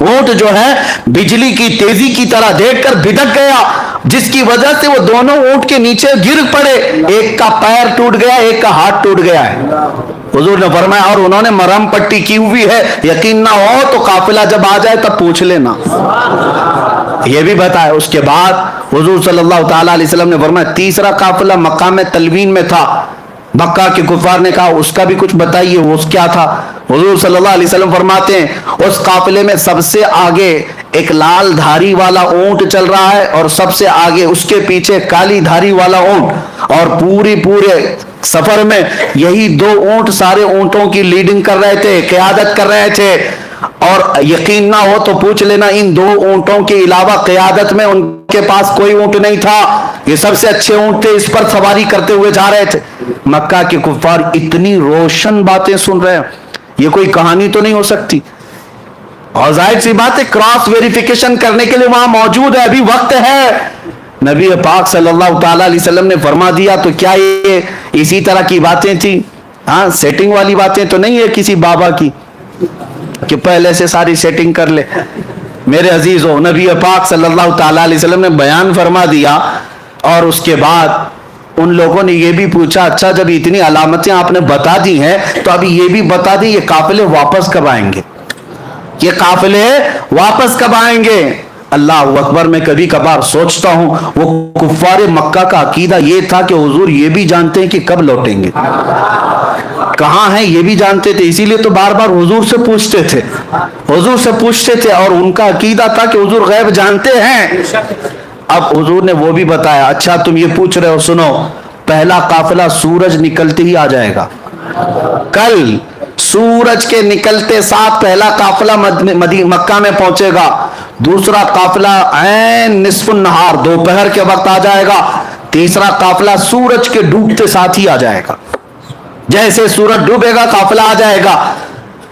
اونٹ جو ہے بجلی کی تیزی کی طرح دیکھ کر بھٹک گیا، جس کی وجہ سے وہ دونوں اونٹ کے نیچے گر پڑے، ایک کا پیر ٹوٹ گیا، ایک کا ہاتھ ٹوٹ گیا ہے۔ حضور نے فرمایا اور انہوں نے مرہم پٹی کی ہوئی ہے، یقین نہ ہو تو قافلہ جب آ جائے تب پوچھ لینا۔ یہ بھی بتایا۔ اس کے بعد حضور صلی اللہ تعالی علیہ وسلم نے فرمایا تیسرا قافلہ مکہ میں تلوین میں تھا، مکہ کے کفار نے کہا اس کا بھی کچھ بتائیے، وہ کیا تھا؟ حضور صلی اللہ علیہ وسلم فرماتے ہیں اس قافلے میں سب سے آگے ایک لال دھاری والا اونٹ چل رہا ہے، اور سب سے آگے اس کے پیچھے کالی دھاری والا اونٹ، اور پورے سفر میں یہی دو اونٹ سارے اونٹوں کی لیڈنگ کر رہے تھے، قیادت کر رہے تھے۔ اور یقین نہ ہو تو پوچھ لینا ان دو اونٹوں کے علاوہ قیادت میں ان کے پاس کوئی اونٹ نہیں تھا، یہ سب سے اچھے اونٹ تھے، اس پر سواری کرتے ہوئے جا رہے تھے۔ مکہ کے کفار اتنی روشن باتیں سن رہے ہیں، یہ کوئی کہانی تو نہیں ہو سکتی، اور ظاہر سی بات ہے کراس ویریفیکیشن کرنے کے لیے وہاں موجود ہے، ابھی وقت ہے۔ نبی پاک صلی اللہ تعالی علیہ وسلم نے فرما دیا تو کیا یہ اسی طرح کی باتیں تھی؟ ہاں، سیٹنگ والی باتیں تو نہیں ہے کسی بابا کی کہ پہلے سے ساری سیٹنگ کر لے۔ میرے عزیزو، نبی پاک صلی اللہ تعالی علیہ وسلم نے بیان فرما دیا، اور اس کے بعد ان لوگوں نے یہ بھی پوچھا اچھا جب اتنی علامتیں آپ نے بتا دی ہیں تو ابھی یہ بھی بتا دی یہ قافلے واپس کب آئیں گے، یہ قافلے واپس کب آئیں گے؟ اللہ اکبر، میں کبھی کبھار سوچتا ہوں وہ کفار مکہ کا عقیدہ یہ تھا کہ حضور یہ بھی جانتے ہیں کہ کب لوٹیں گے، کہاں ہیں یہ بھی جانتے تھے، اسی لیے تو بار بار حضور سے پوچھتے تھے، حضور سے پوچھتے تھے، اور ان کا عقیدہ تھا کہ حضور غیب جانتے ہیں۔ اب حضور نے وہ بھی بتایا اچھا تم یہ پوچھ رہے ہو، سنو، پہلا قافلہ سورج نکلتے ہی آ جائے گا، کل سورج کے نکلتے ساتھ پہلا قافلہ مکہ میں پہنچے گا، دوسرا قافلہ عین نصف النہار دوپہر کے وقت آ جائے گا، تیسرا قافلہ سورج کے ڈوبتے ساتھ ہی آ جائے گا، جیسے سورج ڈوبے گا قافلہ آ جائے گا۔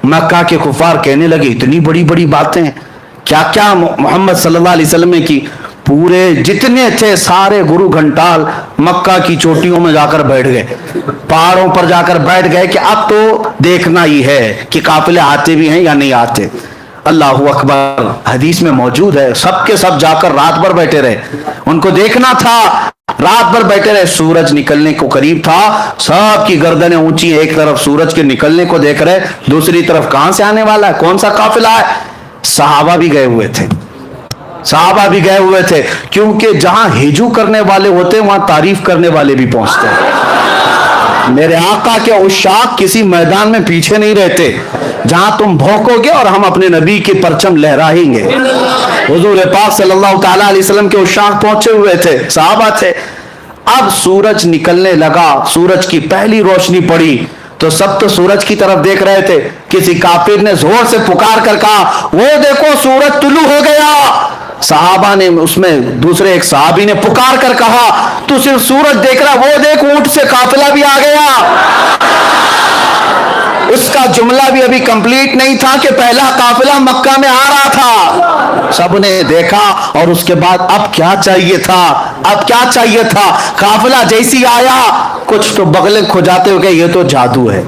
مکہ کے کفار کہنے لگے اتنی بڑی بڑی باتیں کیا کیا محمد صلی اللہ علیہ وسلم نے کی؟ پورے جتنے تھے سارے گرو گھنٹال مکہ کی چوٹیوں میں جا کر بیٹھ گئے، پہاڑوں پر جا کر بیٹھ گئے کہ اب تو دیکھنا ہی ہے کہ قافلے آتے بھی ہیں یا نہیں آتے۔ اللہ اکبر، حدیث میں موجود ہے سب کے سب جا کر رات بھر بیٹھے رہے، ان کو دیکھنا تھا، رات بھر بیٹھے رہے، سورج نکلنے کو قریب تھا، سب کی گردنیں اونچی، ایک طرف سورج کے نکلنے کو دیکھ رہے، دوسری طرف کہاں سے آنے والا ہے، کون سا قافلہ ہے۔ صحابہ بھی گئے ہوئے تھے، صحابہ بھی گئے ہوئے تھے، کیونکہ جہاں ہجو کرنے والے ہوتے ہیں وہاں تعریف کرنے والے بھی پہنچتے ہیں۔ میرے آقا کے عشاق کسی میدان میں پیچھے نہیں رہتے، جہاں تم بھونکو گے اور ہم اپنے نبی کی پرچم لہرائیں گے۔ حضور پاک صلی اللہ تعالی علیہ وسلم کے عشاق پہنچے ہوئے تھے، صحابہ تھے۔ اب سورج نکلنے لگا، سورج کی پہلی روشنی پڑی تو سب تو سورج کی طرف دیکھ رہے تھے، کسی کافر نے زور سے پکار کر کہا وہ دیکھو سورج طلوع ہو گیا۔ صحابہ نے، اس میں دوسرے ایک صحابی نے پکار کر کہا تو صرف سورج دیکھ رہا، وہ دیکھ اونٹ سے قافلہ بھی آ گیا۔ اس کا جملہ بھی ابھی کمپلیٹ نہیں تھا کہ پہلا قافلہ مکہ میں آ رہا تھا۔ سب نے دیکھا اور اس کے بعد اب کیا چاہیے تھا، اب کیا چاہیے تھا؟ قافلہ جیسی آیا کچھ تو بغلیں کھجاتے ہو گئے یہ تو جادو ہے،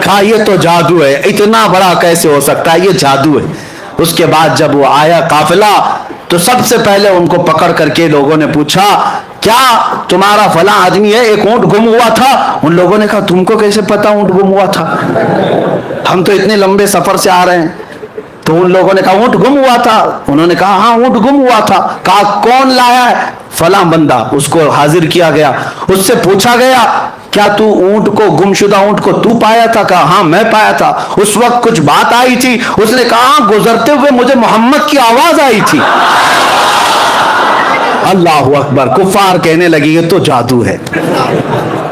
کہا یہ تو جادو ہے، اتنا بڑا کیسے ہو سکتا ہے، یہ جادو ہے۔ اس کے بعد جب وہ آیا قافلہ تو سب سے پہلے ان کو پکڑ کر کے لوگوں نے پوچھا کیا تمہارا فلاں آدمی ہے، ایک اونٹ گم ہوا تھا۔ ان لوگوں نے کہا تم کو کیسے پتا اونٹ گم ہوا تھا، ہم تو اتنے لمبے سفر سے آ رہے ہیں۔ تو ان لوگوں نے کہا اونٹ گم ہوا تھا، انہوں نے کہا ہاں اونٹ گم ہوا تھا۔ کہا کون لایا ہے؟ فلاں بندہ، اس کو حاضر کیا گیا، اس سے پوچھا گیا کیا تو اونٹ کو، گمشدہ اونٹ کو تو پایا تھا؟ کہا ہاں میں پایا تھا۔ اس وقت کچھ بات آئی تھی؟ اس نے کہا گزرتے ہوئے مجھے محمد کی آواز آئی تھی۔ اللہ اکبر، کفار کہنے لگی یہ تو جادو ہے،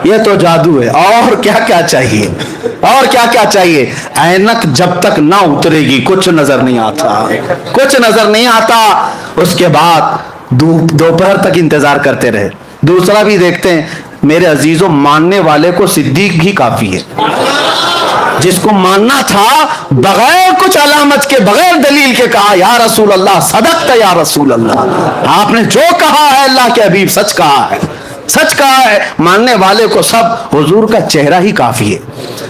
یہ تو جادو ہے، اور کیا کیا چاہیے، اور کیا کیا چاہیے؟ اینک جب تک نہ اترے گی کچھ نظر نہیں آتا، کچھ نظر نہیں آتا۔ اس کے بعد دوپہر تک انتظار کرتے رہے۔ دوسرا بھی دیکھتے ہیں میرے عزیزوں، ماننے والے کو صدیق ہی کافی ہے۔ جس کو ماننا تھا بغیر کچھ علامت کے، بغیر دلیل کے کہا یا رسول اللہ صدقت یا رسول اللہ، آپ نے جو کہا ہے اللہ کے حبیب سچ کہا ہے، سچ کہا ہے۔ ماننے والے کو سب حضور کا چہرہ ہی کافی ہے،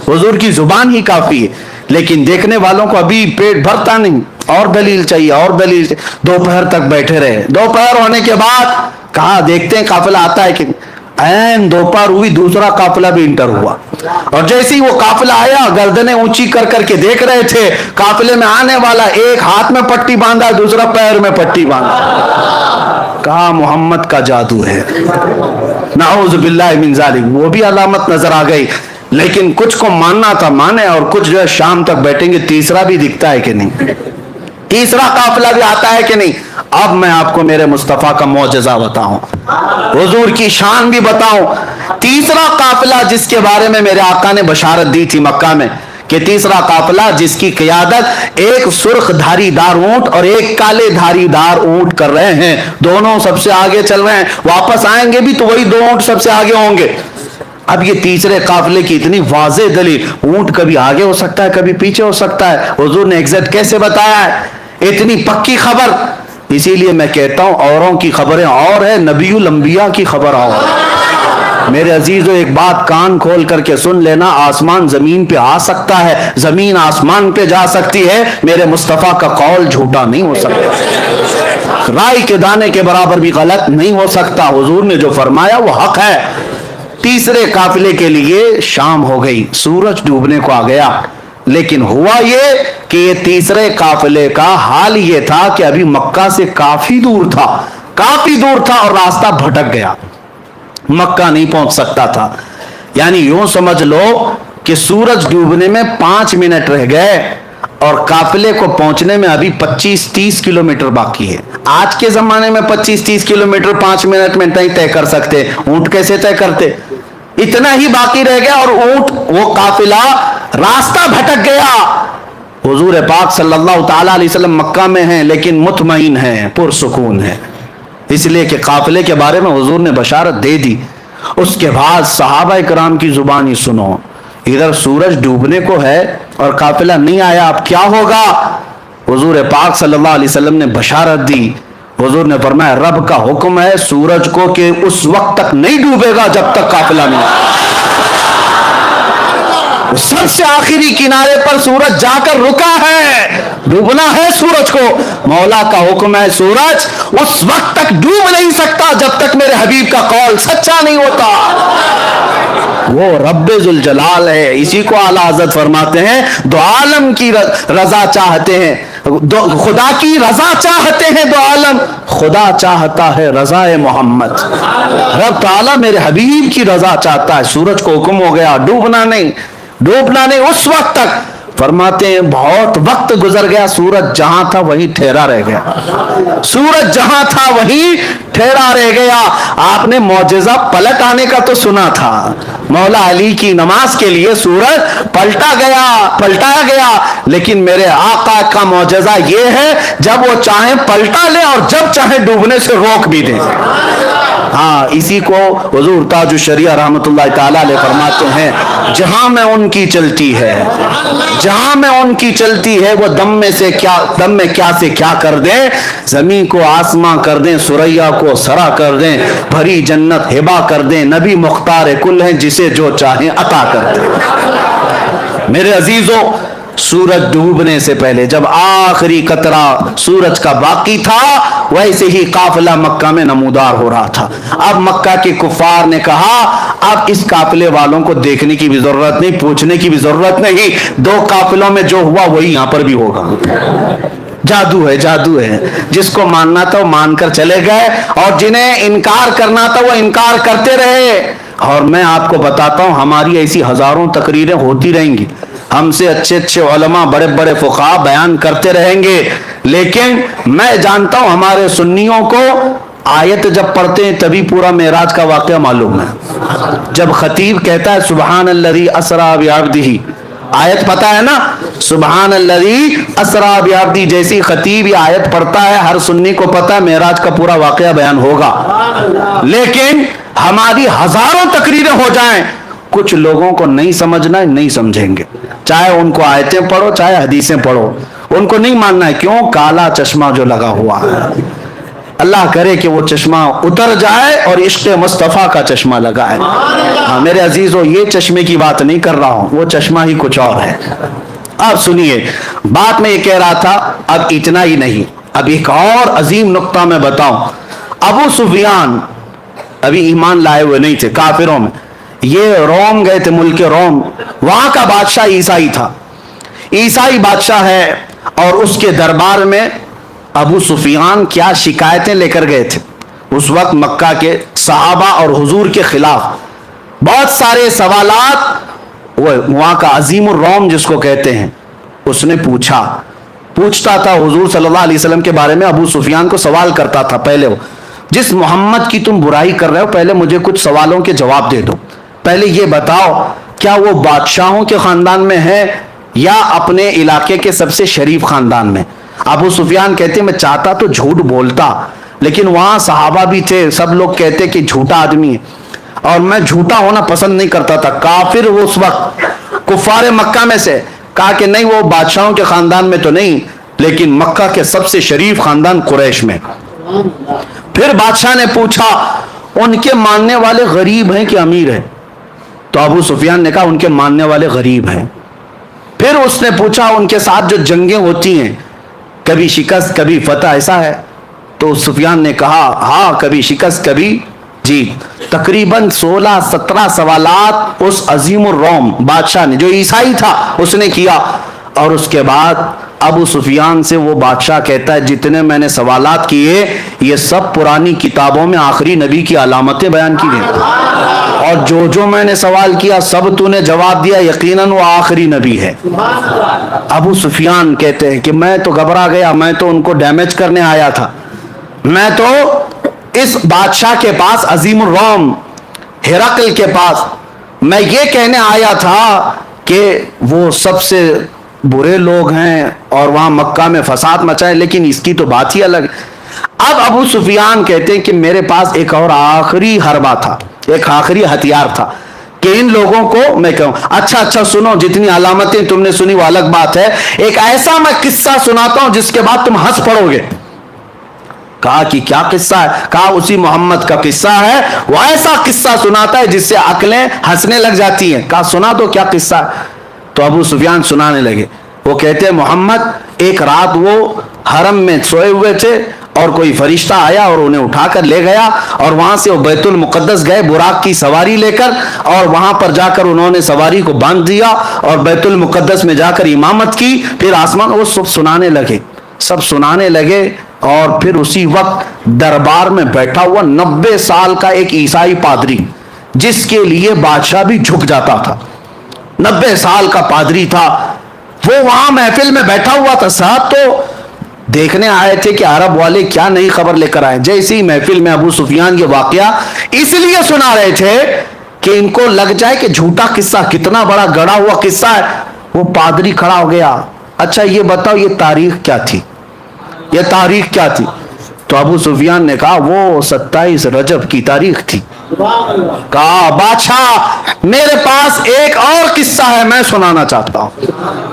حضور کی زبان ہی کافی ہے، لیکن دیکھنے والوں کو ابھی پیٹ بھرتا نہیں، اور دلیل چاہیے اور دلیل چاہیے. دوپہر تک بیٹھے رہے. دوپہر ہونے کے بعد کہا دیکھتے ہیں قافلہ آتا ہے کہ این دوپہر ہوئی دوسرا قافلہ بھی انٹر ہوا. اور جیسے ہی وہ قافلہ آیا گردنیں اونچی کر کر کے دیکھ رہے تھے قافلے میں آنے والا ایک ہاتھ میں پٹی باندھا دوسرا پیر میں پٹی باندھا. کہا محمد کا جادو ہے. نعوذ باللہ من ذالک. وہ بھی علامت نظر آ گئی. لیکن کچھ کو ماننا تھا مانے اور کچھ جو ہے شام تک بیٹھیں گے تیسرا بھی دکھتا ہے کہ نہیں, تیسرا قافلہ بھی آتا ہے کہ نہیں. اب میں آپ کو میرے مصطفیٰ کا معجزہ بتاؤں, حضور کی شان بھی بتاؤں. تیسرا قافلہ جس کے بارے میں میرے آقا نے بشارت دی تھی مکہ میں کہ تیسرا قافلہ جس کی قیادت ایک سرخ دھاری دار اونٹ اور ایک کالے دھاری دار اونٹ کر رہے ہیں, دونوں سب سے آگے چل رہے ہیں, واپس آئیں گے بھی تو وہی دو اونٹ سب سے آگے ہوں گے. اب یہ تیسرے قافلے کی اتنی واضح دلیل, اونٹ کبھی آگے ہو سکتا ہے کبھی پیچھے ہو سکتا ہے, حضور نے ایگزیکٹ کیسے بتایا ہے, اتنی پکی خبر. اسی لیے میں کہتا ہوں اوروں کی خبریں اور ہے, نبی الانبیاء کی خبر اور. میرے عزیزو ایک بات کان کھول کر کے سن لینا, آسمان زمین پہ آ سکتا ہے, زمین آسمان پہ جا سکتی ہے, میرے مصطفیٰ کا قول جھوٹا نہیں ہو سکتا, رائی کے دانے کے برابر بھی غلط نہیں ہو سکتا. حضور نے جو فرمایا وہ حق ہے. تیسرے قافلے کے لیے شام ہو گئی, سورج ڈوبنے کو آ گیا. لیکن ہوا یہ کہ یہ تیسرے قافلے کا حال یہ تھا کہ ابھی مکہ سے کافی دور تھا اور راستہ بھٹک گیا, مکہ نہیں پہنچ سکتا تھا. یعنی یوں سمجھ لو کہ سورج ڈوبنے میں 5 منٹ رہ گئے اور قافلے کو پہنچنے میں ابھی 25-30 کلومیٹر باقی ہے. آج کے زمانے میں 25-30 کلومیٹر 5 منٹ میں نہیں طے کر سکتے, اونٹ کیسے طے کرتے. اتنا ہی باقی رہ گیا اور اونٹ وہ قافلہ راستہ بھٹک گیا. حضور پاک صلی اللہ تعالی علیہ وسلم مکہ میں ہیں لیکن مطمئن ہیں, پرسکون ہیں, اس لیے کہ قافلے کے بارے میں حضور نے بشارت دے دی. اس کے بعد صحابہ کرام کی زبانی سنو, ادھر سورج ڈوبنے کو ہے اور قافلہ نہیں آیا, اب کیا ہوگا. حضور پاک صلی اللہ علیہ وسلم نے بشارت دی. حضور نے فرمایا رب کا حکم ہے سورج کو کہ اس وقت تک نہیں ڈوبے گا جب تک قافلہ نہیں آئے. سب سے آخری کنارے پر سورج جا کر رکا ہے, ڈوبنا ہے سورج کو. مولا کا حکم ہے سورج اس وقت تک ڈوب نہیں سکتا جب تک میرے حبیب کا قول سچا نہیں ہوتا. وہ رب ذوالجلال ہے, اسی کو اعلیٰ حضرت فرماتے ہیں دو عالم کی رضا چاہتے ہیں, خدا کی رضا چاہتے ہیں دو عالم, خدا چاہتا ہے رضا محمد. رب تعالیٰ میرے حبیب کی رضا چاہتا ہے. سورج کو حکم ہو گیا ڈوبنا نہیں اس وقت تک. فرماتے ہیں بہت وقت گزر گیا, سورج جہاں تھا وہیں ٹھہرا رہ گیا. سورج جہاں تھا وہیں ٹھہرا رہ گیا. آپ نے معجزہ پلٹ آنے کا تو سنا تھا, مولا علی کی نماز کے لیے سورج پلٹایا گیا, لیکن میرے آقا کا معجزہ یہ ہے جب وہ چاہیں پلٹا لے اور جب چاہیں ڈوبنے سے روک بھی دے. ہاں, اسی کو حضور تاج الشریعہ رحمت اللہ تعالی علیہ فرماتے ہیں جہاں میں ان کی چلتی ہے وہ دم میں کیا سے کیا کر دیں, زمین کو آسماں کر دیں, سریا کو سرا کر دیں, بھری جنت ہبا کر دیں, نبی مختار کل ہیں جسے جو چاہیں عطا کر دیں. میرے عزیزوں, سورج ڈوبنے سے پہلے جب آخری قطرہ سورج کا باقی تھا ویسے ہی قافلہ مکہ میں نمودار ہو رہا تھا. اب مکہ کے کفار نے کہا اب اس قافلے والوں کو دیکھنے کی بھی ضرورت نہیں, پوچھنے کی بھی ضرورت نہیں, 2 قافلوں میں جو ہوا وہی یہاں پر بھی ہوگا. جادو ہے. جس کو ماننا تھا وہ مان کر چلے گئے اور جنہیں انکار کرنا تھا وہ انکار کرتے رہے. اور میں آپ کو بتاتا ہوں ہماری ایسی ہزاروں تقریریں ہوتی رہیں گی, ہم سے اچھے علماء بڑے بڑے فقہا بیان کرتے رہیں گے, لیکن میں جانتا ہوں ہمارے سنیوں کو آیت جب پڑھتے ہیں تبھی پورا معراج کا واقعہ معلوم ہے. جب خطیب کہتا ہے سبحان الذی اسری بعبدہ, آیت پتا ہے نا, سبحان الذی اسری بعبدہ, جیسی خطیب یہ آیت پڑھتا ہے ہر سنی کو پتا ہے معراج کا پورا واقعہ بیان ہوگا. لیکن ہماری ہزاروں تقریریں ہو جائیں, کچھ لوگوں کو نہیں سمجھنا ہے, نہیں سمجھیں گے, چاہے ان کو آیتیں پڑھو چاہے حدیثیں پڑھو, ان کو نہیں ماننا ہے. کیوں؟ کالا چشمہ جو لگا ہوا ہے. اللہ کرے کہ وہ چشمہ اتر جائے اور عشق مصطفیٰ کا چشمہ لگا ہے. ہاں میرے عزیزو, یہ چشمے کی بات نہیں کر رہا ہوں, وہ چشمہ ہی کچھ اور ہے. اب سنیے بات میں یہ کہہ رہا تھا، اب اتنا ہی نہیں، اب ایک اور عظیم نقطہ میں بتاؤں. ابو سفیان ابھی ایمان لائے ہوئے نہیں تھے، کافروں میں، یہ روم گئے تھے، ملک روم، وہاں کا بادشاہ عیسائی تھا، عیسائی بادشاہ ہے، اور اس کے دربار میں ابو سفیان کیا شکایتیں لے کر گئے تھے اس وقت مکہ کے صحابہ اور حضور کے خلاف. بہت سارے سوالات وہ وہاں کا عظیم الروم جس کو کہتے ہیں اس نے پوچھتا تھا حضور صلی اللہ علیہ وسلم کے بارے میں. ابو سفیان کو سوال کرتا تھا، پہلے وہ جس محمد کی تم برائی کر رہے ہو پہلے مجھے کچھ سوالوں کے جواب دے دو، پہلے یہ بتاؤ کیا وہ بادشاہوں کے خاندان میں ہے یا اپنے علاقے کے سب سے شریف خاندان میں؟ ابو سفیان کہتے میں چاہتا تو جھوٹ بولتا، لیکن وہاں صحابہ بھی تھے، سب لوگ کہتے کہ جھوٹا آدمی ہے، اور میں جھوٹا ہونا پسند نہیں کرتا تھا. کافر وہ اس وقت کفار مکہ میں سے کہا کہ نہیں وہ بادشاہوں کے خاندان میں تو نہیں، لیکن مکہ کے سب سے شریف خاندان قریش میں. پھر بادشاہ نے پوچھا ان کے ماننے والے غریب ہیں کہ امیر ہیں؟ تو ابو سفیان نے کہا ان کے ماننے والے غریب ہیں. پھر اس نے پوچھا ان کے ساتھ جو جنگیں ہوتی ہیں کبھی شکست کبھی فتح ایسا ہے؟ تو سفیان نے کہا ہاں کبھی شکست کبھی جیت. تقریباً 16-17 سوالات اس عظیم الروم بادشاہ نے جو عیسائی تھا اس نے کیا، اور اس کے بعد ابو سفیان سے وہ بادشاہ کہتا ہے جتنے میں نے سوالات کیے یہ سب پرانی کتابوں میں آخری نبی کی علامتیں بیان کی گئی، اور جو میں نے سوال کیا سب تو نے جواب دیا، یقیناً وہ آخری نبی ہے. ابو سفیان کہتے ہیں کہ میں تو گھبرا گیا، میں تو ان کو ڈیمیج کرنے آیا تھا، میں تو اس بادشاہ کے پاس عظیم الروم ہرقل کے پاس میں یہ کہنے آیا تھا کہ وہ سب سے برے لوگ ہیں اور وہاں مکہ میں فساد مچائے، لیکن اس کی تو بات ہی الگ. اب ابو سفیان کہتے ہیں کہ میرے پاس ایک اور آخری حربہ تھا، ایک آخری ہتھیار تھا کہ ان لوگوں کو میں کہوں اچھا سنو، جتنی علامتیں تم نے سنی وہ الگ بات ہے، ایک ایسا میں قصہ سناتا ہوں جس کے بعد تم ہنس پڑو گے. کہا کہ کیا قصہ ہے؟ کہا اسی محمد کا قصہ ہے، وہ ایسا قصہ سناتا ہے جس سے عقلیں ہنسنے لگ جاتی ہیں. کہا سنا تو کیا قصہ ہے؟ تو ابو سفیان سنانے لگے. وہ کہتے ہیں محمد ایک رات وہ حرم میں سوئے ہوئے تھے اور کوئی فرشتہ آیا اور انہیں اٹھا کر لے گیا، اور وہاں سے وہ بیت المقدس گئے براق کی سواری لے کر، اور وہاں پر جا کر انہوں نے سواری کو باندھ دیا اور بیت المقدس میں جا کر امامت کی. پھر آسمان وہ سب سنانے لگے اور پھر اسی وقت دربار میں بیٹھا ہوا 90 سال کا ایک عیسائی پادری جس کے لیے بادشاہ بھی جھک جاتا تھا، 90 سال کا پادری تھا، وہ وہاں محفل میں بیٹھا ہوا تھا. صاحب تو دیکھنے آئے تھے کہ عرب والے کیا نئی خبر لے کر آئے. جیسے ہی محفل میں ابو سفیان یہ واقعہ اس لیے سنا رہے تھے کہ ان کو لگ جائے کہ جھوٹا قصہ، کتنا بڑا گڑا ہوا قصہ ہے. وہ پادری کھڑا ہو گیا، اچھا یہ بتاؤ یہ تاریخ کیا تھی، یہ تاریخ کیا تھی؟ تو ابو سفیان نے کہا وہ 27 رجب کی تاریخ تھی. کہا بادشاہ میرے پاس ایک اور قصہ ہے میں سنانا چاہتا ہوں.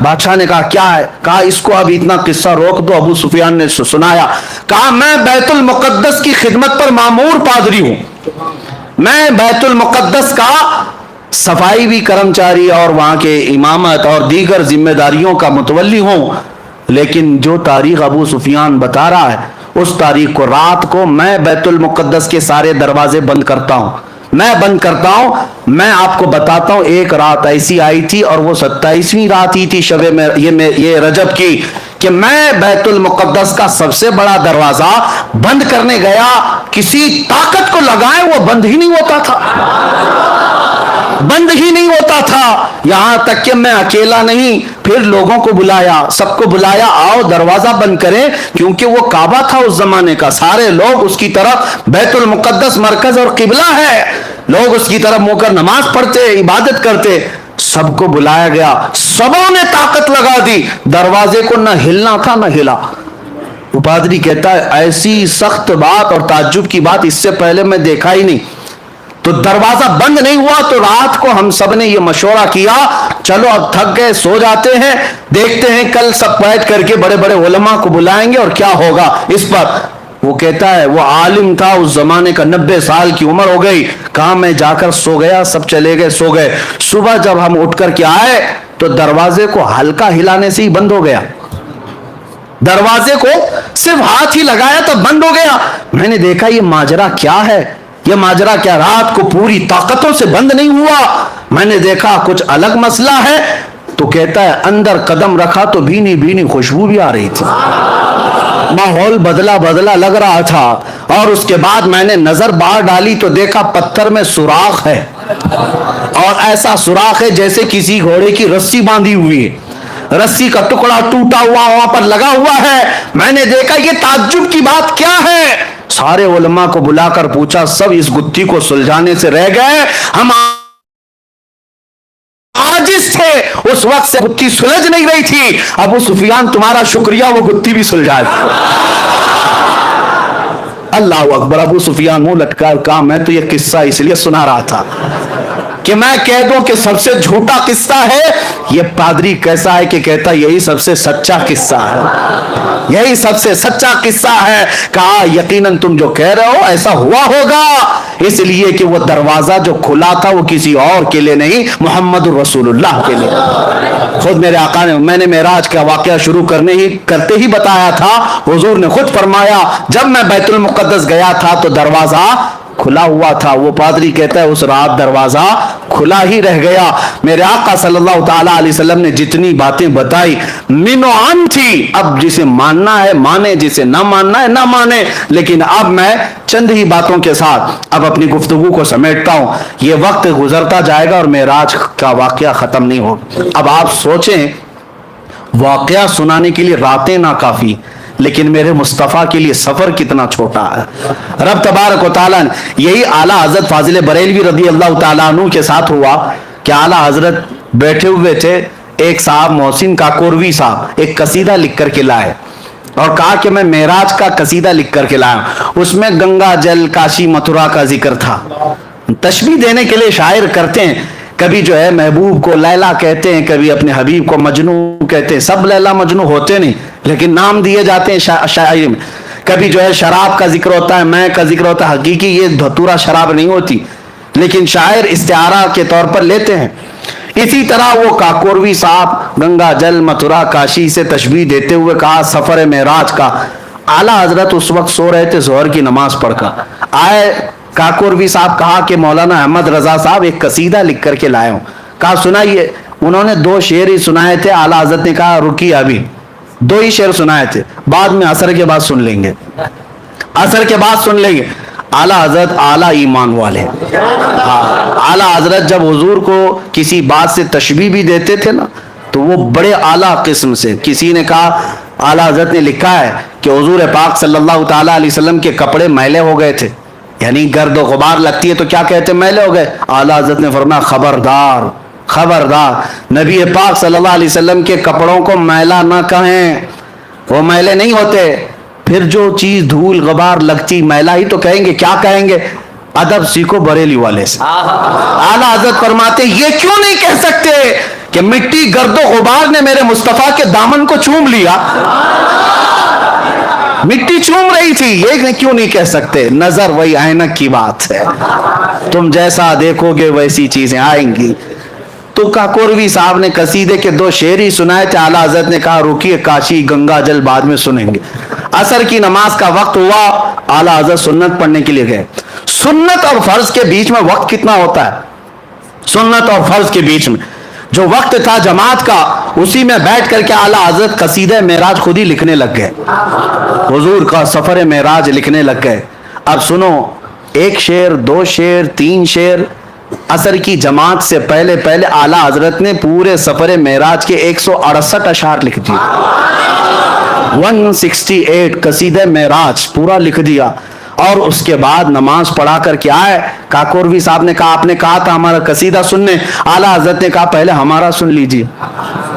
بادشاہ نے کہا کیا ہے؟ کہا اس کو اب اتنا قصہ روک دو. ابو سفیان نے سنایا. کہا میں بیت المقدس کی خدمت پر مامور پادری ہوں، میں بیت المقدس کا صفائی بھی کرمچاری اور وہاں کے امامت اور دیگر ذمہ داریوں کا متولی ہوں، لیکن جو تاریخ ابو سفیان بتا رہا ہے اس تاریخ کو رات کو میں بیت المقدس کے سارے دروازے بند کرتا ہوں، میں آپ کو بتاتا ہوں. ایک رات ایسی آئی تھی اور وہ 27ویں رات ہی تھی شب میں یہ رجب کی کہ میں بیت المقدس کا سب سے بڑا دروازہ بند کرنے گیا، کسی طاقت کو لگائے وہ بند ہی نہیں ہوتا تھا، یہاں تک کہ میں اکیلا نہیں، پھر لوگوں کو بلایا، سب کو بلایا آؤ دروازہ بند کریں، کیونکہ وہ کعبہ تھا اس زمانے کا، سارے لوگ اس کی طرف، بیت المقدس مرکز اور قبلہ ہے، لوگ اس کی طرف منہ کر نماز پڑھتے عبادت کرتے. سب کو بلایا گیا، سبوں نے طاقت لگا دی، دروازے کو نہ ہلنا تھا نہ ہلا. وہ پادری کہتا ہے ایسی سخت بات اور تعجب کی بات اس سے پہلے میں دیکھا ہی نہیں. تو دروازہ بند نہیں ہوا تو رات کو ہم سب نے یہ مشورہ کیا چلو اب تھک گئے سو جاتے ہیں، دیکھتے ہیں کل سب بیٹھ کر کے بڑے بڑے علماء کو بلائیں گے اور کیا ہوگا اس پر. وہ کہتا ہے وہ عالم تھا اس زمانے کا، 90 سال کی عمر ہو گئی. کہا میں جا کر سو گیا، سب چلے گئے سو گئے. صبح جب ہم اٹھ کر کے آئے تو دروازے کو ہلکا ہلانے سے ہی بند ہو گیا. دروازے کو صرف ہاتھ ہی لگایا تو بند ہو گیا. میں نے دیکھا یہ ماجرا کیا ہے, یہ ماجرا کیا رات کو پوری طاقتوں سے بند نہیں ہوا؟ میں نے دیکھا کچھ الگ مسئلہ ہے. تو کہتا ہے اندر قدم رکھا تو بھینی بھینی خوشبو بھی آ رہی تھی, ماحول بدلا بدلا لگ رہا تھا. اور اس کے بعد میں نے نظر باہر ڈالی تو دیکھا پتھر میں سوراخ ہے, اور ایسا سوراخ ہے جیسے کسی گھوڑے کی رسی باندھی ہوئی ہے, رسی کا ٹکڑا ٹوٹا ہوا وہاں پر لگا ہوا ہے. میں نے دیکھا یہ تعجب کی بات کیا ہے. سارے علماء کو بلا کر پوچھا, سب اس گتھی کو سلجھانے سے رہ گئے, ہم عاجز تھے, اس وقت سے گتھی سلجھ نہیں رہی تھی. ابو سفیان تمہارا شکریہ, وہ گتھی بھی سلجھا دی. اللہ اکبر. ابو سفیان منہ لٹکا کہا میں تو یہ قصہ اس لیے سنا رہا تھا کہ میں کہہ دوں کہ سب سے جھوٹا قصہ ہے. یہ پادری کیسا ہے کہ کہتا یہی سب سے سچا قصہ ہے, یہی سب سے سچا قصہ ہے. کہا یقیناً تم جو کہہ رہے ہو ایسا ہوا ہوگا, اس لیے کہ وہ دروازہ جو کھلا تھا وہ کسی اور کے لیے نہیں, محمد رسول اللہ کے لیے. خود میرے آقا نے, میں نے معراج کا واقعہ شروع کرتے ہی بتایا تھا, حضور نے خود فرمایا جب میں بیت المقدس گیا تھا تو دروازہ کھلا ہوا تھا. وہ پادری کہتا ہے اس رات دروازہ کھلا ہی رہ گیا. میرے آقا صلی اللہ تعالی علیہ وسلم نے جتنی باتیں بتائی من و عن تھی. اب جسے ماننا ہے مانے, جسے نہ ماننا ہے نہ مانے. لیکن اب میں چند ہی باتوں کے ساتھ اب اپنی گفتگو کو سمیٹتا ہوں. یہ وقت گزرتا جائے گا اور معراج کا واقعہ ختم نہیں ہوگا. اب آپ سوچیں, واقعہ سنانے کے لیے راتیں ناکافی, لیکن میرے مصطفیٰ کے لیے سفر کتنا چھوٹا ہے. رب تبارک و تعالیٰ نے, یہی اعلیٰ حضرت فاضل بریلوی رضی اللہ تعالیٰ عنہ کے ساتھ ہوا کہ اعلیٰ حضرت بیٹھے ہوئے تھے, ایک صاحب محسن کاکوروی صاحب ایک قصیدہ لکھ کر کے لائے اور کہا کہ میں معراج کا قصیدہ لکھ کر کے لایا. اس میں گنگا جل کاشی متھرا کا ذکر تھا. تشبیہ دینے کے لیے شاعر کرتے ہیں, کبھی جو ہے محبوب کو لیلا کہتے ہیں, کبھی اپنے حبیب کو مجنو کہتے ہیں. سب لیلا مجنو ہوتے نہیں, لیکن نام دیے جاتے ہیں شاعری میں. کبھی جو ہے شراب کا ذکر ہوتا ہے, میں کا ذکر ہوتا ہے. حقیقی یہ دھتورا شراب نہیں ہوتی, لیکن شاعر استعارہ کے طور پر لیتے ہیں. اسی طرح وہ کاکوروی صاحب گنگا جل متھرا کاشی سے تشبیہ دیتے ہوئے کہا سفر معراج کا. اعلیٰ حضرت اس وقت سو رہے تھے ظہر کی نماز پڑھ کر. آئے کاکوروی صاحب, کہا کہ مولانا احمد رضا صاحب ایک قصیدہ لکھ کر کے لائے ہوں. کہا سنائیے. انہوں نے 2 شعر ہی سنائے تھے. اعلیٰ حضرت نے کہا رکی, ابھی 2 ہی شعر سنائے تھے, بعد میں عصر کے بعد سن لیں گے, عصر کے بعد سن لیں گے. اعلیٰ حضرت اعلیٰ ایمان والے. اعلیٰ حضرت جب حضور کو کسی بات سے تشبیہ بھی دیتے تھے نا تو وہ بڑے اعلیٰ قسم سے. کسی نے کہا, اعلیٰ حضرت نے لکھا ہے کہ حضور پاک صلی اللہ تعالیٰ علیہ وسلم کے کپڑے میلے ہو گئے تھے, یعنی گرد و غبار لگتی ہے تو کیا کہتے ہیں, میلے ہو گئے. اعلیٰ حضرت نے فرمایا خبردار خبردار, نبی پاک صلی اللہ علیہ وسلم کے کپڑوں کو میلا نہ کہیں, وہ میلے نہیں ہوتے. پھر جو چیز دھول غبار لگتی میلا ہی تو کہیں گے, کیا کہیں گے؟ ادب سیکھو بریلی والے سے. اعلیٰ حضرت فرماتے یہ کیوں نہیں کہہ سکتے کہ مٹی گرد و غبار نے میرے مصطفیٰ کے دامن کو چوم لیا, مٹی چوم رہی تھی, یہ کیوں نہیں کہہ سکتے؟ نظر وہی عینک کی بات ہے, تم جیسا دیکھو گے ویسی چیزیں آئیں گی. تو کاکوروی صاحب نے قصیدے کے 2 شعر ہی سنائے تھے. اعلیٰ حضرت نے کہا رکیے, کاشی گنگا جل بعد میں سنیں گے. عصر کی نماز کا وقت ہوا, اعلیٰ حضرت سنت پڑھنے کے لیے گئے. سنت اور فرض کے بیچ میں وقت کتنا ہوتا ہے؟ سنت اور فرض کے بیچ میں جو وقت تھا جماعت کا, اسی میں بیٹھ کر کے اعلیٰ حضرت قصیدہ معراج خود ہی لکھنے لگ گئے, حضور کا سفر معراج لکھنے لگ گئے. اب سنو, 1 شعر 2 شعر 3 شعر. عصر کی جماعت سے پہلے اعلیٰ حضرت نے پورے سفر معراج کے 168 اشعار لکھ دیے. 168 قصیدہ معراج پورا لکھ دیا. اور اس کے بعد نماز پڑھا کر کے آئے. کاکوروی صاحب نے کہا آپ نے کہا تھا ہمارا قصیدہ سننے. اعلیٰ حضرت نے کہا پہلے ہمارا سن لیجیے.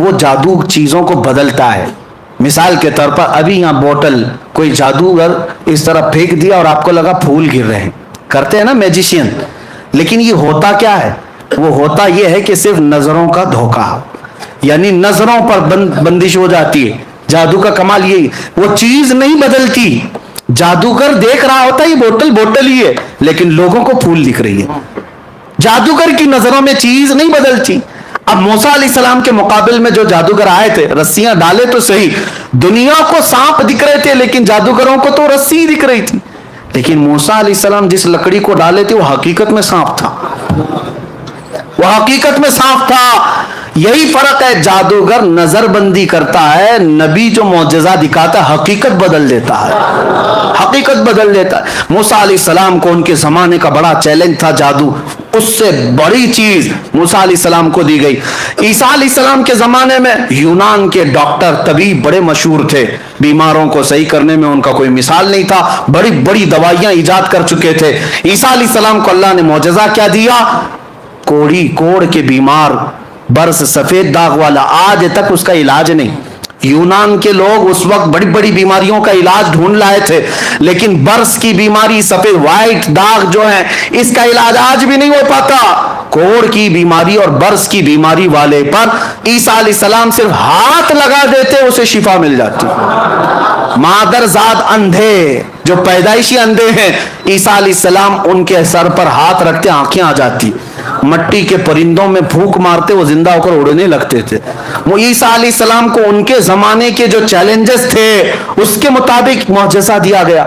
وہ جادو چیزوں کو بدلتا ہے. مثال کے طور پر ابھی یہاں بوٹل کوئی جادوگر اس طرح پھینک دیا اور آپ کو لگا پھول گر رہے ہیں, کرتے ہیں نا میجیشین, لیکن یہ ہوتا کیا ہے؟ وہ ہوتا یہ ہے کہ صرف نظروں کا دھوکہ, یعنی نظروں پر بندش ہو جاتی ہے. جادو کا کمال یہی, وہ چیز نہیں بدلتی. جادوگر دیکھ رہا ہوتا ہے یہ بوٹل بوٹل ہی ہے, لیکن لوگوں کو پھول دکھ رہی ہے. جادوگر کی نظروں میں چیز نہیں بدلتی. اب موسیٰ علیہ السلام کے مقابل میں جو جادوگر آئے تھے, رسیاں ڈالے تو صحیح, دنیا کو سانپ دکھ رہے تھے لیکن جادوگروں کو تو رسی دکھ رہی تھی. لیکن موسیٰ علیہ السلام جس لکڑی کو ڈالے تھے وہ حقیقت میں سانپ تھا, وہ حقیقت میں سانپ تھا. یہی فرق ہے, جادوگر نظر بندی کرتا ہے, نبی جو معجزہ دکھاتا ہے حقیقت بدل دیتا ہے, حقیقت بدل دیتا ہے. موسیٰ علیہ السلام کو ان کے زمانے کا بڑا چیلنج تھا جادو, اس سے بڑی چیز موسیٰ علیہ السلام کو دی گئی. عیسیٰ علیہ السلام کے زمانے میں یونان کے ڈاکٹر طبیب بڑے مشہور تھے, بیماروں کو صحیح کرنے میں ان کا کوئی مثال نہیں تھا, بڑی بڑی دوائیاں ایجاد کر چکے تھے. عیسیٰ علیہ السلام کو اللہ نے معجزہ کیا دیا؟ کوڑی کوڑ کے بیمار, برس سفید داغ والا, آج تک اس کا علاج نہیں. یونان کے لوگ اس وقت بڑی بڑی بیماریوں کا علاج ڈھونڈ لائے تھے, لیکن برس کی بیماری, سفید وائٹ داغ جو ہے, اس کا علاج آج بھی نہیں ہو پاتا. کوڑ کی بیماری اور برس کی بیماری والے پر عیسیٰ علیہ السلام صرف ہاتھ لگا دیتے اسے شفا مل جاتی. مادر زاد اندھے جو پیدائشی اندھے ہیں, عیسیٰ علیہ السلام ان کے سر پر ہاتھ رکھتے آنکھیں آ جاتی. مٹی کے پرندوں میں پھونک مارتے وہ زندہ ہو کر اڑنے لگتے تھے. وہ عیسیٰ علیہ السلام کو ان کے زمانے کے جو چیلنجز تھے اس کے مطابق معجزہ دیا گیا.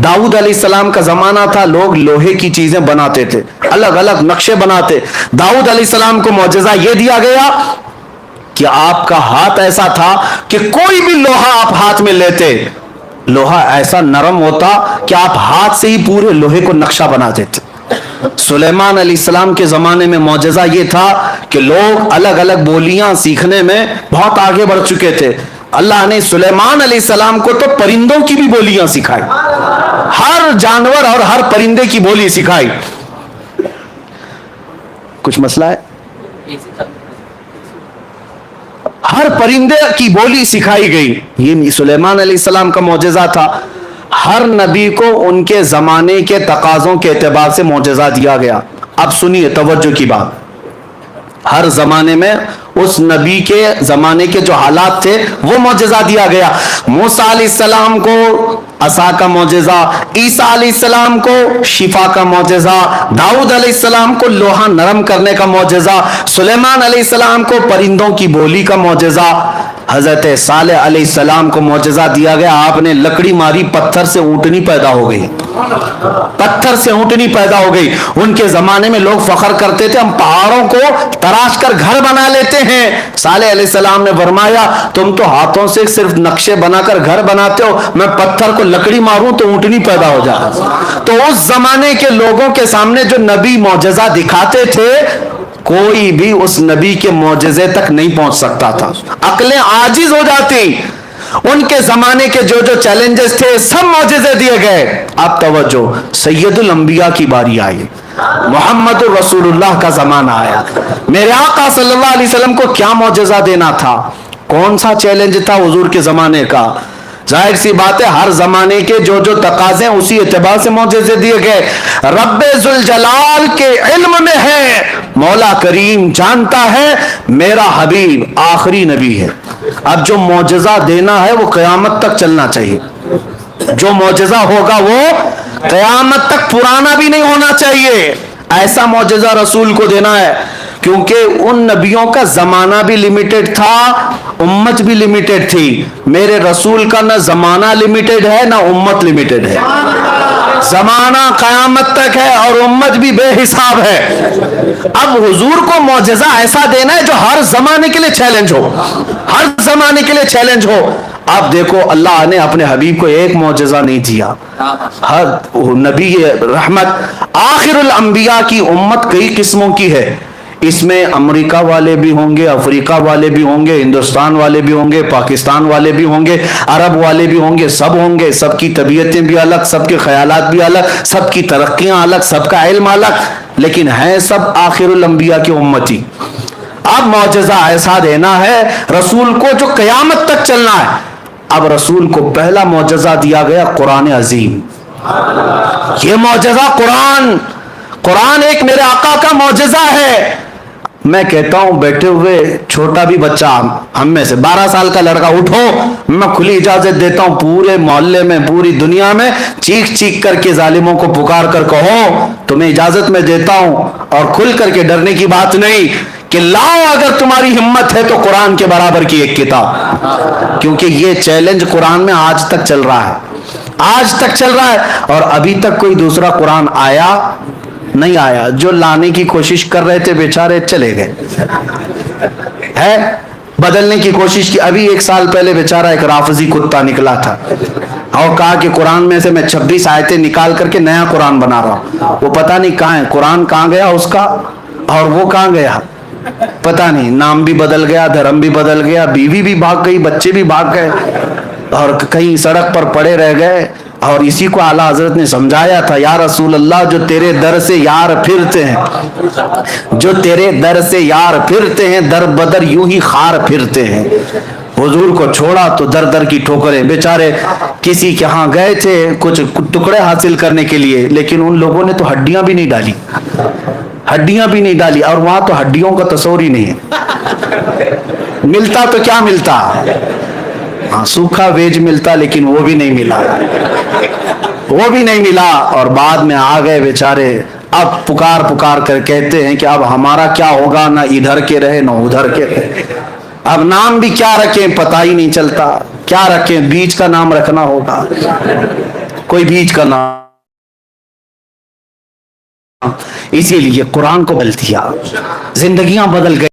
داؤد علیہ السلام کا زمانہ تھا, لوگ لوہے کی چیزیں بناتے تھے, الگ الگ نقشے بناتے. داؤد علیہ السلام کو معجزہ یہ دیا گیا کہ آپ کا ہاتھ ایسا تھا کہ کوئی بھی لوہا آپ ہاتھ میں لیتے, لوہا ایسا نرم ہوتا کہ آپ ہاتھ سے ہی پورے لوہے کو نقشہ بنا دیتے. سلیمان علیہ السلام کے زمانے میں معجزہ یہ تھا کہ لوگ الگ الگ بولیاں سیکھنے میں بہت آگے بڑھ چکے تھے. اللہ نے سلیمان علیہ السلام کو تو پرندوں کی بھی بولیاں سکھائی, ہر جانور اور ہر پرندے کی بولی سکھائی. کچھ مسئلہ ہے؟ ہر پرندے کی بولی سکھائی گئی. یہ سلیمان علیہ السلام کا معجزہ تھا. ہر نبی کو ان کے زمانے کے تقاضوں کے اعتبار سے معجزہ دیا گیا. اب سنیے توجہ کی بات, ہر زمانے میں اس نبی کے زمانے کے جو حالات تھے وہ معجزہ دیا گیا. موسیٰ علیہ السلام کو عصا کا معجزہ, عیسیٰ علیہ السلام کو شفا کا معجزہ, داؤد علیہ السلام کو لوہا نرم کرنے کا معجزہ, سلیمان علیہ السلام کو پرندوں کی بولی کا معجزہ. حضرت صالح علیہ السلام کو معجزہ دیا گیا, آپ نے لکڑی ماری, پتھر سے اونٹنی پیدا ہو گئی, پتھر سے اونٹنی پیدا ہو گئی. ان کے زمانے میں لوگ فخر کرتے تھے ہم پہاڑوں کو تراش کر گھر بنا لیتے ہیں. صالح علیہ السلام نے فرمایا تم تو ہاتھوں سے صرف نقشے بنا کر گھر بناتے ہو, میں پتھر کو لکڑی ماروں تو اونٹنی پیدا ہو جائے. تو اس زمانے کے لوگوں کے سامنے جو نبی معجزہ دکھاتے تھے کوئی بھی اس نبی کے معجزے تک نہیں پہنچ سکتا تھا, عقلیں عاجز ہو جاتی. ان کے زمانے کے جو جو چیلنجز تھے سب معجزے دیے گئے. اب توجہ, سید الانبیاء کی باری آئی, محمد رسول اللہ کا زمانہ آیا. میرے آقا صلی اللہ علیہ وسلم کو کیا معجزہ دینا تھا, کون سا چیلنج تھا حضور کے زمانے کا؟ ظاہر سی بات ہے ہر زمانے کے جو جو تقاضے اسی اعتبار سے معجزے دیے گئے. رب ذوالجلال کے علم میں ہے, مولا کریم جانتا ہے میرا حبیب آخری نبی ہے. اب جو معجزہ دینا ہے وہ قیامت تک چلنا چاہیے, جو معجزہ ہوگا وہ قیامت تک پرانا بھی نہیں ہونا چاہیے. ایسا معجزہ رسول کو دینا ہے کیونکہ ان نبیوں کا زمانہ بھی لیمیٹڈ تھا, امت بھی لیمیٹڈ تھی. میرے رسول کا نہ زمانہ لیمیٹڈ ہے نہ امت لیمیٹڈ ہے, زمانہ قیامت تک ہے اور امت بھی بے حساب ہے. اب حضور کو معجزہ ایسا دینا ہے جو ہر زمانے کے لیے چیلنج ہو, ہر زمانے کے لیے چیلنج ہو. اب دیکھو اللہ نے اپنے حبیب کو ایک معجزہ نہیں دیا, ہر نبی رحمت آخر الانبیاء کی امت کئی قسموں کی ہے. اس میں امریکہ والے بھی ہوں گے, افریقہ والے بھی ہوں گے, ہندوستان والے بھی ہوں گے, پاکستان والے بھی ہوں گے, عرب والے بھی ہوں گے, سب ہوں گے. سب کی طبیعتیں بھی الگ, سب کے خیالات بھی الگ, سب کی ترقیاں الگ, سب کا علم الگ, لیکن ہیں سب آخر الانبیاء کی امتی. اب معجزہ ایسا دینا ہے رسول کو جو قیامت تک چلنا ہے. اب رسول کو پہلا معجزہ دیا گیا قرآن عظیم. یہ معجزہ قرآن ایک میرے آقا کا معجزہ ہے. میں کہتا ہوں بیٹھے ہوئے چھوٹا بھی بچہ ہم میں سے 12 سال کا لڑکا اٹھو, میں کھلی اجازت دیتا ہوں پورے محلے میں پوری دنیا میں چیخ چیخ کر کے ظالموں کو پکار کر کہو, تمہیں اجازت میں دیتا ہوں, اور کھل کر کے ڈرنے کی بات نہیں کہ لاؤ اگر تمہاری ہمت ہے تو قرآن کے برابر کی ایک کتاب. کیونکہ یہ چیلنج قرآن میں آج تک چل رہا ہے, اور ابھی تک کوئی دوسرا قرآن آیا نہیں آیا. جو لانے کی کوشش کر رہے تھے بیچارے چلے گئے, ہے بدلنے کی کوشش کی. ابھی 1 سال پہلے بیچارہ ایک رافضی کتا نکلا تھا اور کہا کہ قرآن میں سے میں 26 آیتیں نکال کر کے نیا قرآن بنا رہا ہوں. وہ پتہ نہیں کہاں ہے, قرآن کہاں گیا اس کا اور وہ کہاں گیا پتہ نہیں. نام بھی بدل گیا, دھرم بھی بدل گیا, بیوی بھی بھاگ گئی, بچے بھی بھاگ گئے, اور کہیں سڑک پر پڑے رہ گئے. اور اسی کو اعلیٰ حضرت نے سمجھایا تھا, یا رسول اللہ جو تیرے در سے یار پھرتے ہیں, جو تیرے در سے یار پھرتے ہیں, در بدر یوں ہی خار پھرتے ہیں. حضور کو چھوڑا تو در در کی ٹھوکریں. بیچارے کسی کے ہاں گئے تھے کچھ ٹکڑے حاصل کرنے کے لیے, لیکن ان لوگوں نے تو ہڈیاں بھی نہیں ڈالی, اور وہاں تو ہڈیوں کا تصور ہی نہیں ہے. ملتا تو کیا ملتا, ہاں سوکھا ویج ملتا, لیکن وہ بھی نہیں ملا. اور بعد میں آ گئے بیچارے. اب پکار کر کہتے ہیں کہ اب ہمارا کیا ہوگا, نہ ادھر کے رہے نہ ادھر کے رہے. اب نام بھی کیا رکھیں پتہ ہی نہیں چلتا, کیا رکھیں, بیج کا نام رکھنا ہوگا, کوئی بیج کا نام. اسی لیے قرآن کو بدل دیا, زندگیاں بدل گئی,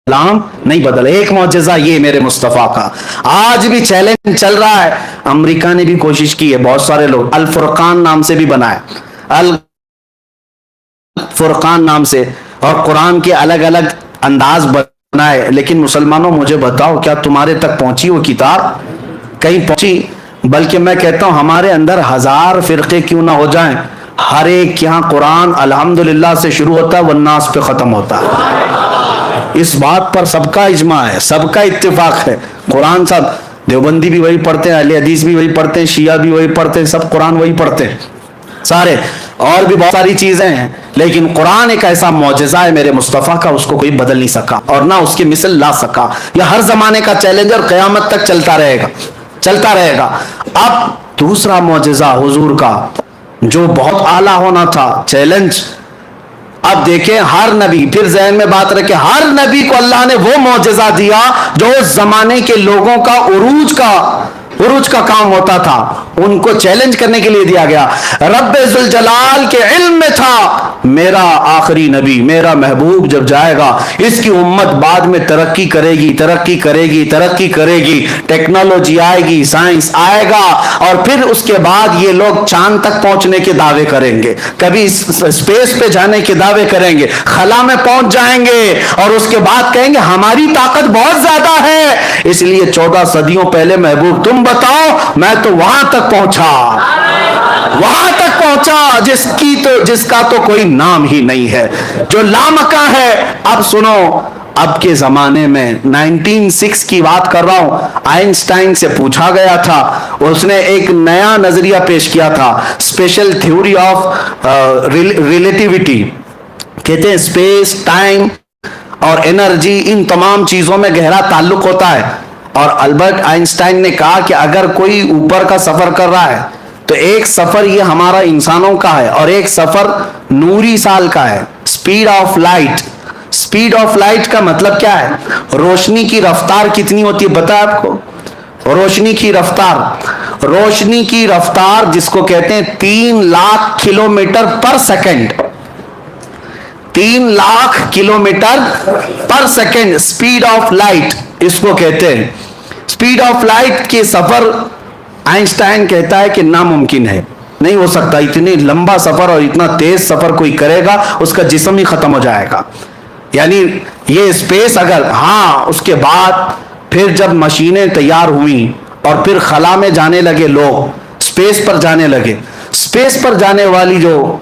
اسلام نہیں بدل. ایک معجزہ یہ میرے مصطفیٰ کا. آج بھی چیلنج چل رہا ہے, امریکہ نے بھی کوشش کی ہے, بہت سارے لوگ الفرقان نام سے بھی بنائے, الفرقان نام سے, اور قرآن کے الگ الگ انداز بنائے. لیکن مسلمانوں مجھے بتاؤ, کیا تمہارے تک پہنچی وہ کتاب؟ کہیں پہنچی؟ بلکہ میں کہتا ہوں ہمارے اندر 1000 فرقے کیوں نہ ہو جائیں, ہر ایک یہاں قرآن الحمدللہ سے شروع ہوتا ہے والناس پہ ختم ہوتا ہے. اس بات پر سب کا اجماع ہے, سب کا اتفاق ہے. قرآن سب دیوبندی بھی وہی پڑھتے ہیں, اہل حدیث بھی وہی پڑھتے ہیں, شیعہ بھی وہی پڑھتے ہیں, سب قرآن وہی پڑھتے ہیں سارے. اور بھی بہت ساری چیزیں ہیں, لیکن قرآن ایک ایسا معجزہ ہے میرے مصطفیٰ کا, اس کو کوئی بدل نہیں سکا اور نہ اس کی مثل لا سکا. یہ ہر زمانے کا چیلنج اور قیامت تک چلتا رہے گا. اب دوسرا معجزہ حضور کا جو بہت اعلیٰ ہونا تھا, چیلنج. اب دیکھیں ہر نبی, پھر ذہن میں بات رکھیں, ہر نبی کو اللہ نے وہ معجزہ دیا جو اس زمانے کے لوگوں کا عروج کا کام ہوتا تھا, ان کو چیلنج کرنے کے لیے دیا گیا. رب ذوالجلال کے علم میں تھا میرا آخری نبی, میرا محبوب جب جائے گا اس کی امت بعد میں ترقی کرے گی, ٹیکنالوجی آئے گی, سائنس آئے گا, اور پھر اس کے بعد یہ لوگ چاند تک پہنچنے کے دعوے کریں گے, کبھی اسپیس پہ جانے کے دعوے کریں گے, خلا میں پہنچ جائیں گے, اور اس کے بعد کہیں گے ہماری طاقت بہت زیادہ ہے. اس لیے 14 صدیوں پہلے محبوب تم بتاؤ, میں تو وہاں تک پہنچا جس کا تو کوئی نام ہی نہیں ہے, جو لامکاں ہے. اب سنو, اب کے زمانے میں 1906 کی بات کر رہا ہوں, آئنسٹائن سے پوچھا گیا تھا, اس نے ایک نیا نظریہ پیش کیا تھا, اسپیشل تھیوری آف ریلیٹیوٹی. کہتے ہیں اسپیس, ٹائم اور انرجی, ان تمام چیزوں میں گہرا تعلق ہوتا ہے. اور البرٹ آئنسٹائن نے کہا کہ اگر کوئی اوپر کا سفر کر رہا ہے تو ایک سفر یہ ہمارا انسانوں کا ہے, اور ایک سفر نوری سال کا ہے. سپیڈ آف لائٹ کا مطلب کیا ہے؟ روشنی کی رفتار کتنی ہوتی ہے پتہ ہے آپ کو؟ روشنی کی رفتار جس کو کہتے ہیں 3 lakh kilometre per second. 3 lakh kilometre per second speed of light اس کو کہتے ہیں. سپیڈ آف لائٹ کے سفر آئنسٹائن کہتا ہے کہ ناممکن ہے, نہیں ہو سکتا. اتنی لمبا سفر اور اتنا تیز سفر کوئی کرے گا اس کا جسم ہی ختم ہو جائے گا. یعنی یہ اسپیس اگر, ہاں اس کے بعد پھر جب مشینیں تیار ہوئیں اور پھر خلا میں جانے لگے لوگ, اسپیس پر جانے والی جو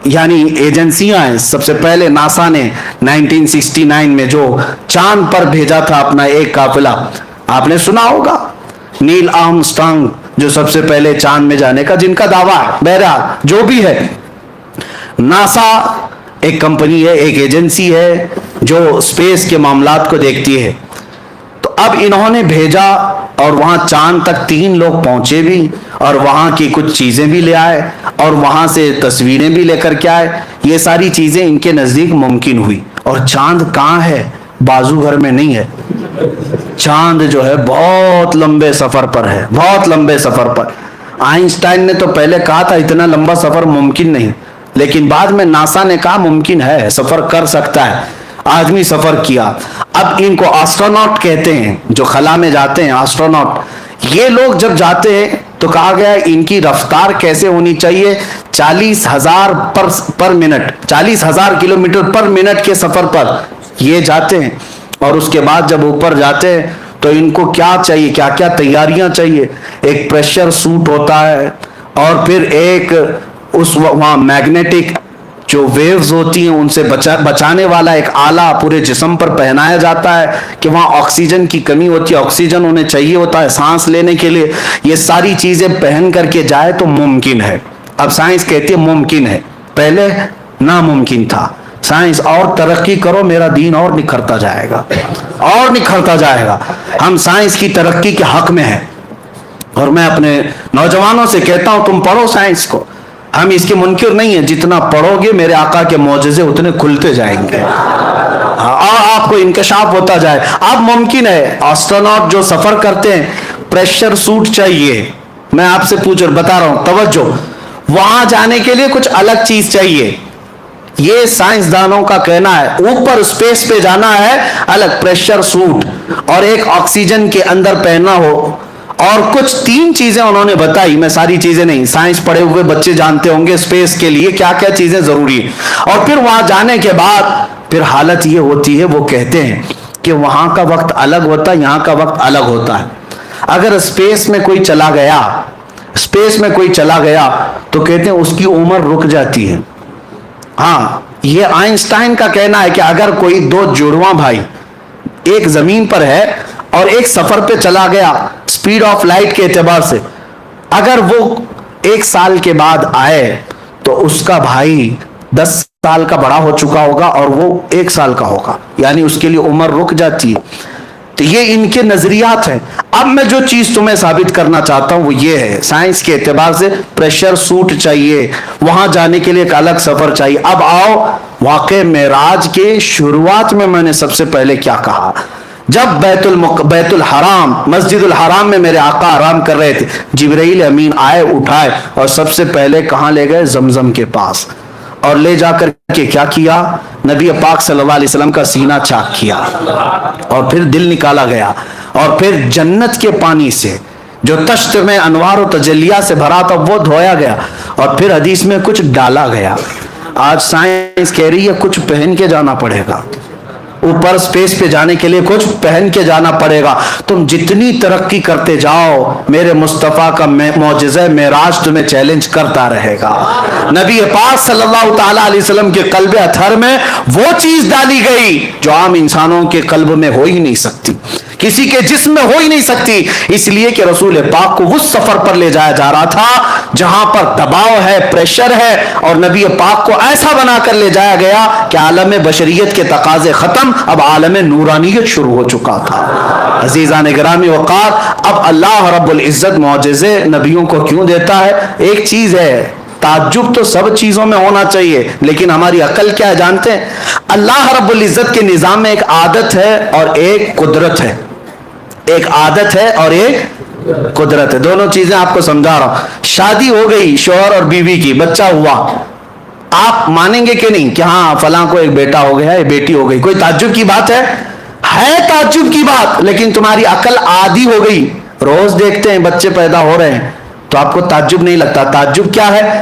یعنی ایجنسیاں ہیں. سب سے پہلے ناسا نے 1969 میں جو چاند پر بھیجا تھا اپنا ایک قافلہ, آپ نے سنا ہوگا, نیل آرمسٹرانگ جو سب سے پہلے چاند میں جانے کا جن کا دعویٰ ہے. بہرحال جو بھی ہے, ناسا ایک کمپنی ہے, ایک ایجنسی ہے جو اسپیس کے معاملات کو دیکھتی ہے. تو اب انہوں نے بھیجا اور وہاں چاند تک 3 لوگ پہنچے بھی, اور وہاں کی کچھ چیزیں بھی لے آئے, اور وہاں سے تصویریں بھی لے کر کے آئے. یہ ساری چیزیں ان کے نزدیک ممکن ہوئی. اور چاند کہاں ہے؟ بازو گھر میں نہیں ہے. چاند جو ہے بہت لمبے سفر پر ہے, بہت لمبے سفر پر. آئنسٹائن نے تو پہلے کہا تھا اتنا لمبا سفر ممکن نہیں, لیکن بعد میں ناسا نے کہا ممکن ہے, سفر کر سکتا ہے. آدمی سفر کیا. اب ان کو آسٹروناٹ کہتے ہیں, جو خلا میں جاتے ہیں, آسٹروناٹ. یہ لوگ جب جاتے ہیں تو کہا گیا ان کی رفتار کیسے ہونی چاہیے, 40,000 per minute, 40,000 kilometre per minute کے سفر پر یہ جاتے ہیں. اور اس کے بعد جب اوپر جاتے ہیں تو ان کو کیا چاہیے, کیا کیا تیاریاں چاہیے. ایک پریشر سوٹ ہوتا ہے, اور پھر ایک اس وہاں میگنیٹک جو ویوز ہوتی ہیں ان سے بچانے والا ایک آلہ پورے جسم پر پہنایا جاتا ہے کہ وہاں آکسیجن کی کمی ہوتی ہے, آکسیجن انہیں چاہیے ہوتا ہے سانس لینے کے لیے. یہ ساری چیزیں پہن کر کے جائے تو ممکن ہے. اب سائنس کہتی ہے ممکن ہے, پہلے ناممکن تھا. سائنس اور ترقی کرو, میرا دین اور نکھرتا جائے گا, اور نکھرتا جائے گا. ہم سائنس کی ترقی کے حق میں ہیں, اور میں اپنے نوجوانوں سے کہتا ہوں تم پڑھو سائنس کو. ہم اس کے منکر نہیں ہیں, جتنا پڑھو گے میرے آقا کے معجزے اتنے کھلتے جائیں گے, اور آپ کو انکشاف ہوتا جائے. اب ممکن ہے آسٹروناٹ جو سفر کرتے ہیں پریشر سوٹ چاہیے. میں آپ سے پوچھ اور بتا رہا ہوں, توجہ, وہاں جانے کے لیے کچھ الگ چیز چاہیے. یہ سائنسدانوں کا کہنا ہے. اوپر اسپیس پہ جانا ہے, الگ پریشر سوٹ, اور ایک آکسیجن کے اندر پہننا ہو, اور کچھ 3 چیزیں انہوں نے بتائی. میں ساری چیزیں نہیں, سائنس پڑھے ہوئے بچے جانتے ہوں گے اسپیس کے لیے کیا کیا چیزیں ضروری ہیں. اور پھر وہاں جانے کے بعد پھر حالت یہ ہوتی ہے, وہ کہتے ہیں کہ وہاں کا وقت الگ ہوتا ہے, یہاں کا وقت الگ ہوتا ہے. اگر اسپیس میں کوئی چلا گیا, اسپیس میں کوئی چلا گیا تو کہتے ہیں اس کی عمر رک جاتی ہے. ہاں, یہ آئنسٹائن کا کہنا ہے کہ اگر کوئی 2 جڑواں بھائی ایک زمین پر ہے اور ایک سفر پہ چلا گیا سپیڈ آف لائٹ کے اعتبار سے, اگر وہ 1 سال کے بعد آئے تو اس کا بھائی 10 سال کا بڑا ہو چکا ہوگا اور وہ 1 سال کا ہوگا, یعنی اس کے لیے عمر رک جاتی ہے. تو یہ ان کے نظریات ہیں. اب میں جو چیز تمہیں ثابت کرنا چاہتا ہوں وہ یہ ہے, سائنس کے اعتبار سے پریشر سوٹ چاہیے, وہاں جانے کے لیے ایک الگ سفر چاہیے. اب آؤ واقع معراج کے شروعات میں نے سب سے پہلے کیا کہا. جب بیت الحرام, مسجد الحرام میں میرے آقا آرام کر رہے تھے, جبرائیل امین آئے, اٹھائے, اور سب سے پہلے کہاں لے گئے؟ زمزم کے پاس. اور لے جا کر کے کیا کیا؟ نبی پاک صلی اللہ علیہ وسلم کا سینہ چاک کیا, اور پھر دل نکالا گیا, اور پھر جنت کے پانی سے جو تشت میں انوار و تجلیہ سے بھرا تھا وہ دھویا گیا, اور پھر حدیث میں کچھ ڈالا گیا. آج سائنس کہہ رہی ہے کچھ پہن کے جانا پڑے گا, اوپر سپیس پہ جانے کے لیے کچھ پہن کے جانا پڑے گا. تم جتنی ترقی کرتے جاؤ میرے مصطفیٰ کا معجزہ معراج تمہیں چیلنج کرتا رہے گا. نبی پاک صلی اللہ تعالی علیہ وسلم کے قلب اطہر میں وہ چیز ڈالی گئی جو عام انسانوں کے قلب میں ہو ہی نہیں سکتی, کسی کے جسم میں ہو ہی نہیں سکتی, اس لیے کہ رسول پاک کو اس سفر پر لے جایا جا رہا تھا جہاں پر دباؤ ہے, پریشر ہے, اور نبی پاک کو ایسا بنا کر لے جایا گیا کہ عالم بشریت کے تقاضے ختم, اب عالم نورانیت شروع ہو چکا تھا. عزیزان گرامی وقار, اب اللہ رب العزت معجزے نبیوں کو کیوں دیتا ہے؟ ایک چیز ہے, تعجب تو سب چیزوں میں ہونا چاہیے, لیکن ہماری عقل کیا ہے جانتے ہیں؟ اللہ رب العزت کے نظام میں ایک عادت ہے اور ایک قدرت ہے. ایک عادت ہے اور ایک قدرت ہے. دونوں چیزیں آپ کو سمجھا رہا ہوں. شادی ہو گئی شوہر اور بیوی کی, بچہ ہوا, آپ مانیں گے کہ نہیں کہ ہاں فلاں کو ایک بیٹا ہو گیا, ایک بیٹی ہو گئی؟ کوئی تعجب کی بات ہے تعجب کی بات, لیکن تمہاری عقل عادی ہو گئی. روز دیکھتے ہیں بچے پیدا ہو رہے ہیں تو آپ کو تعجب نہیں لگتا. تعجب کیا ہے؟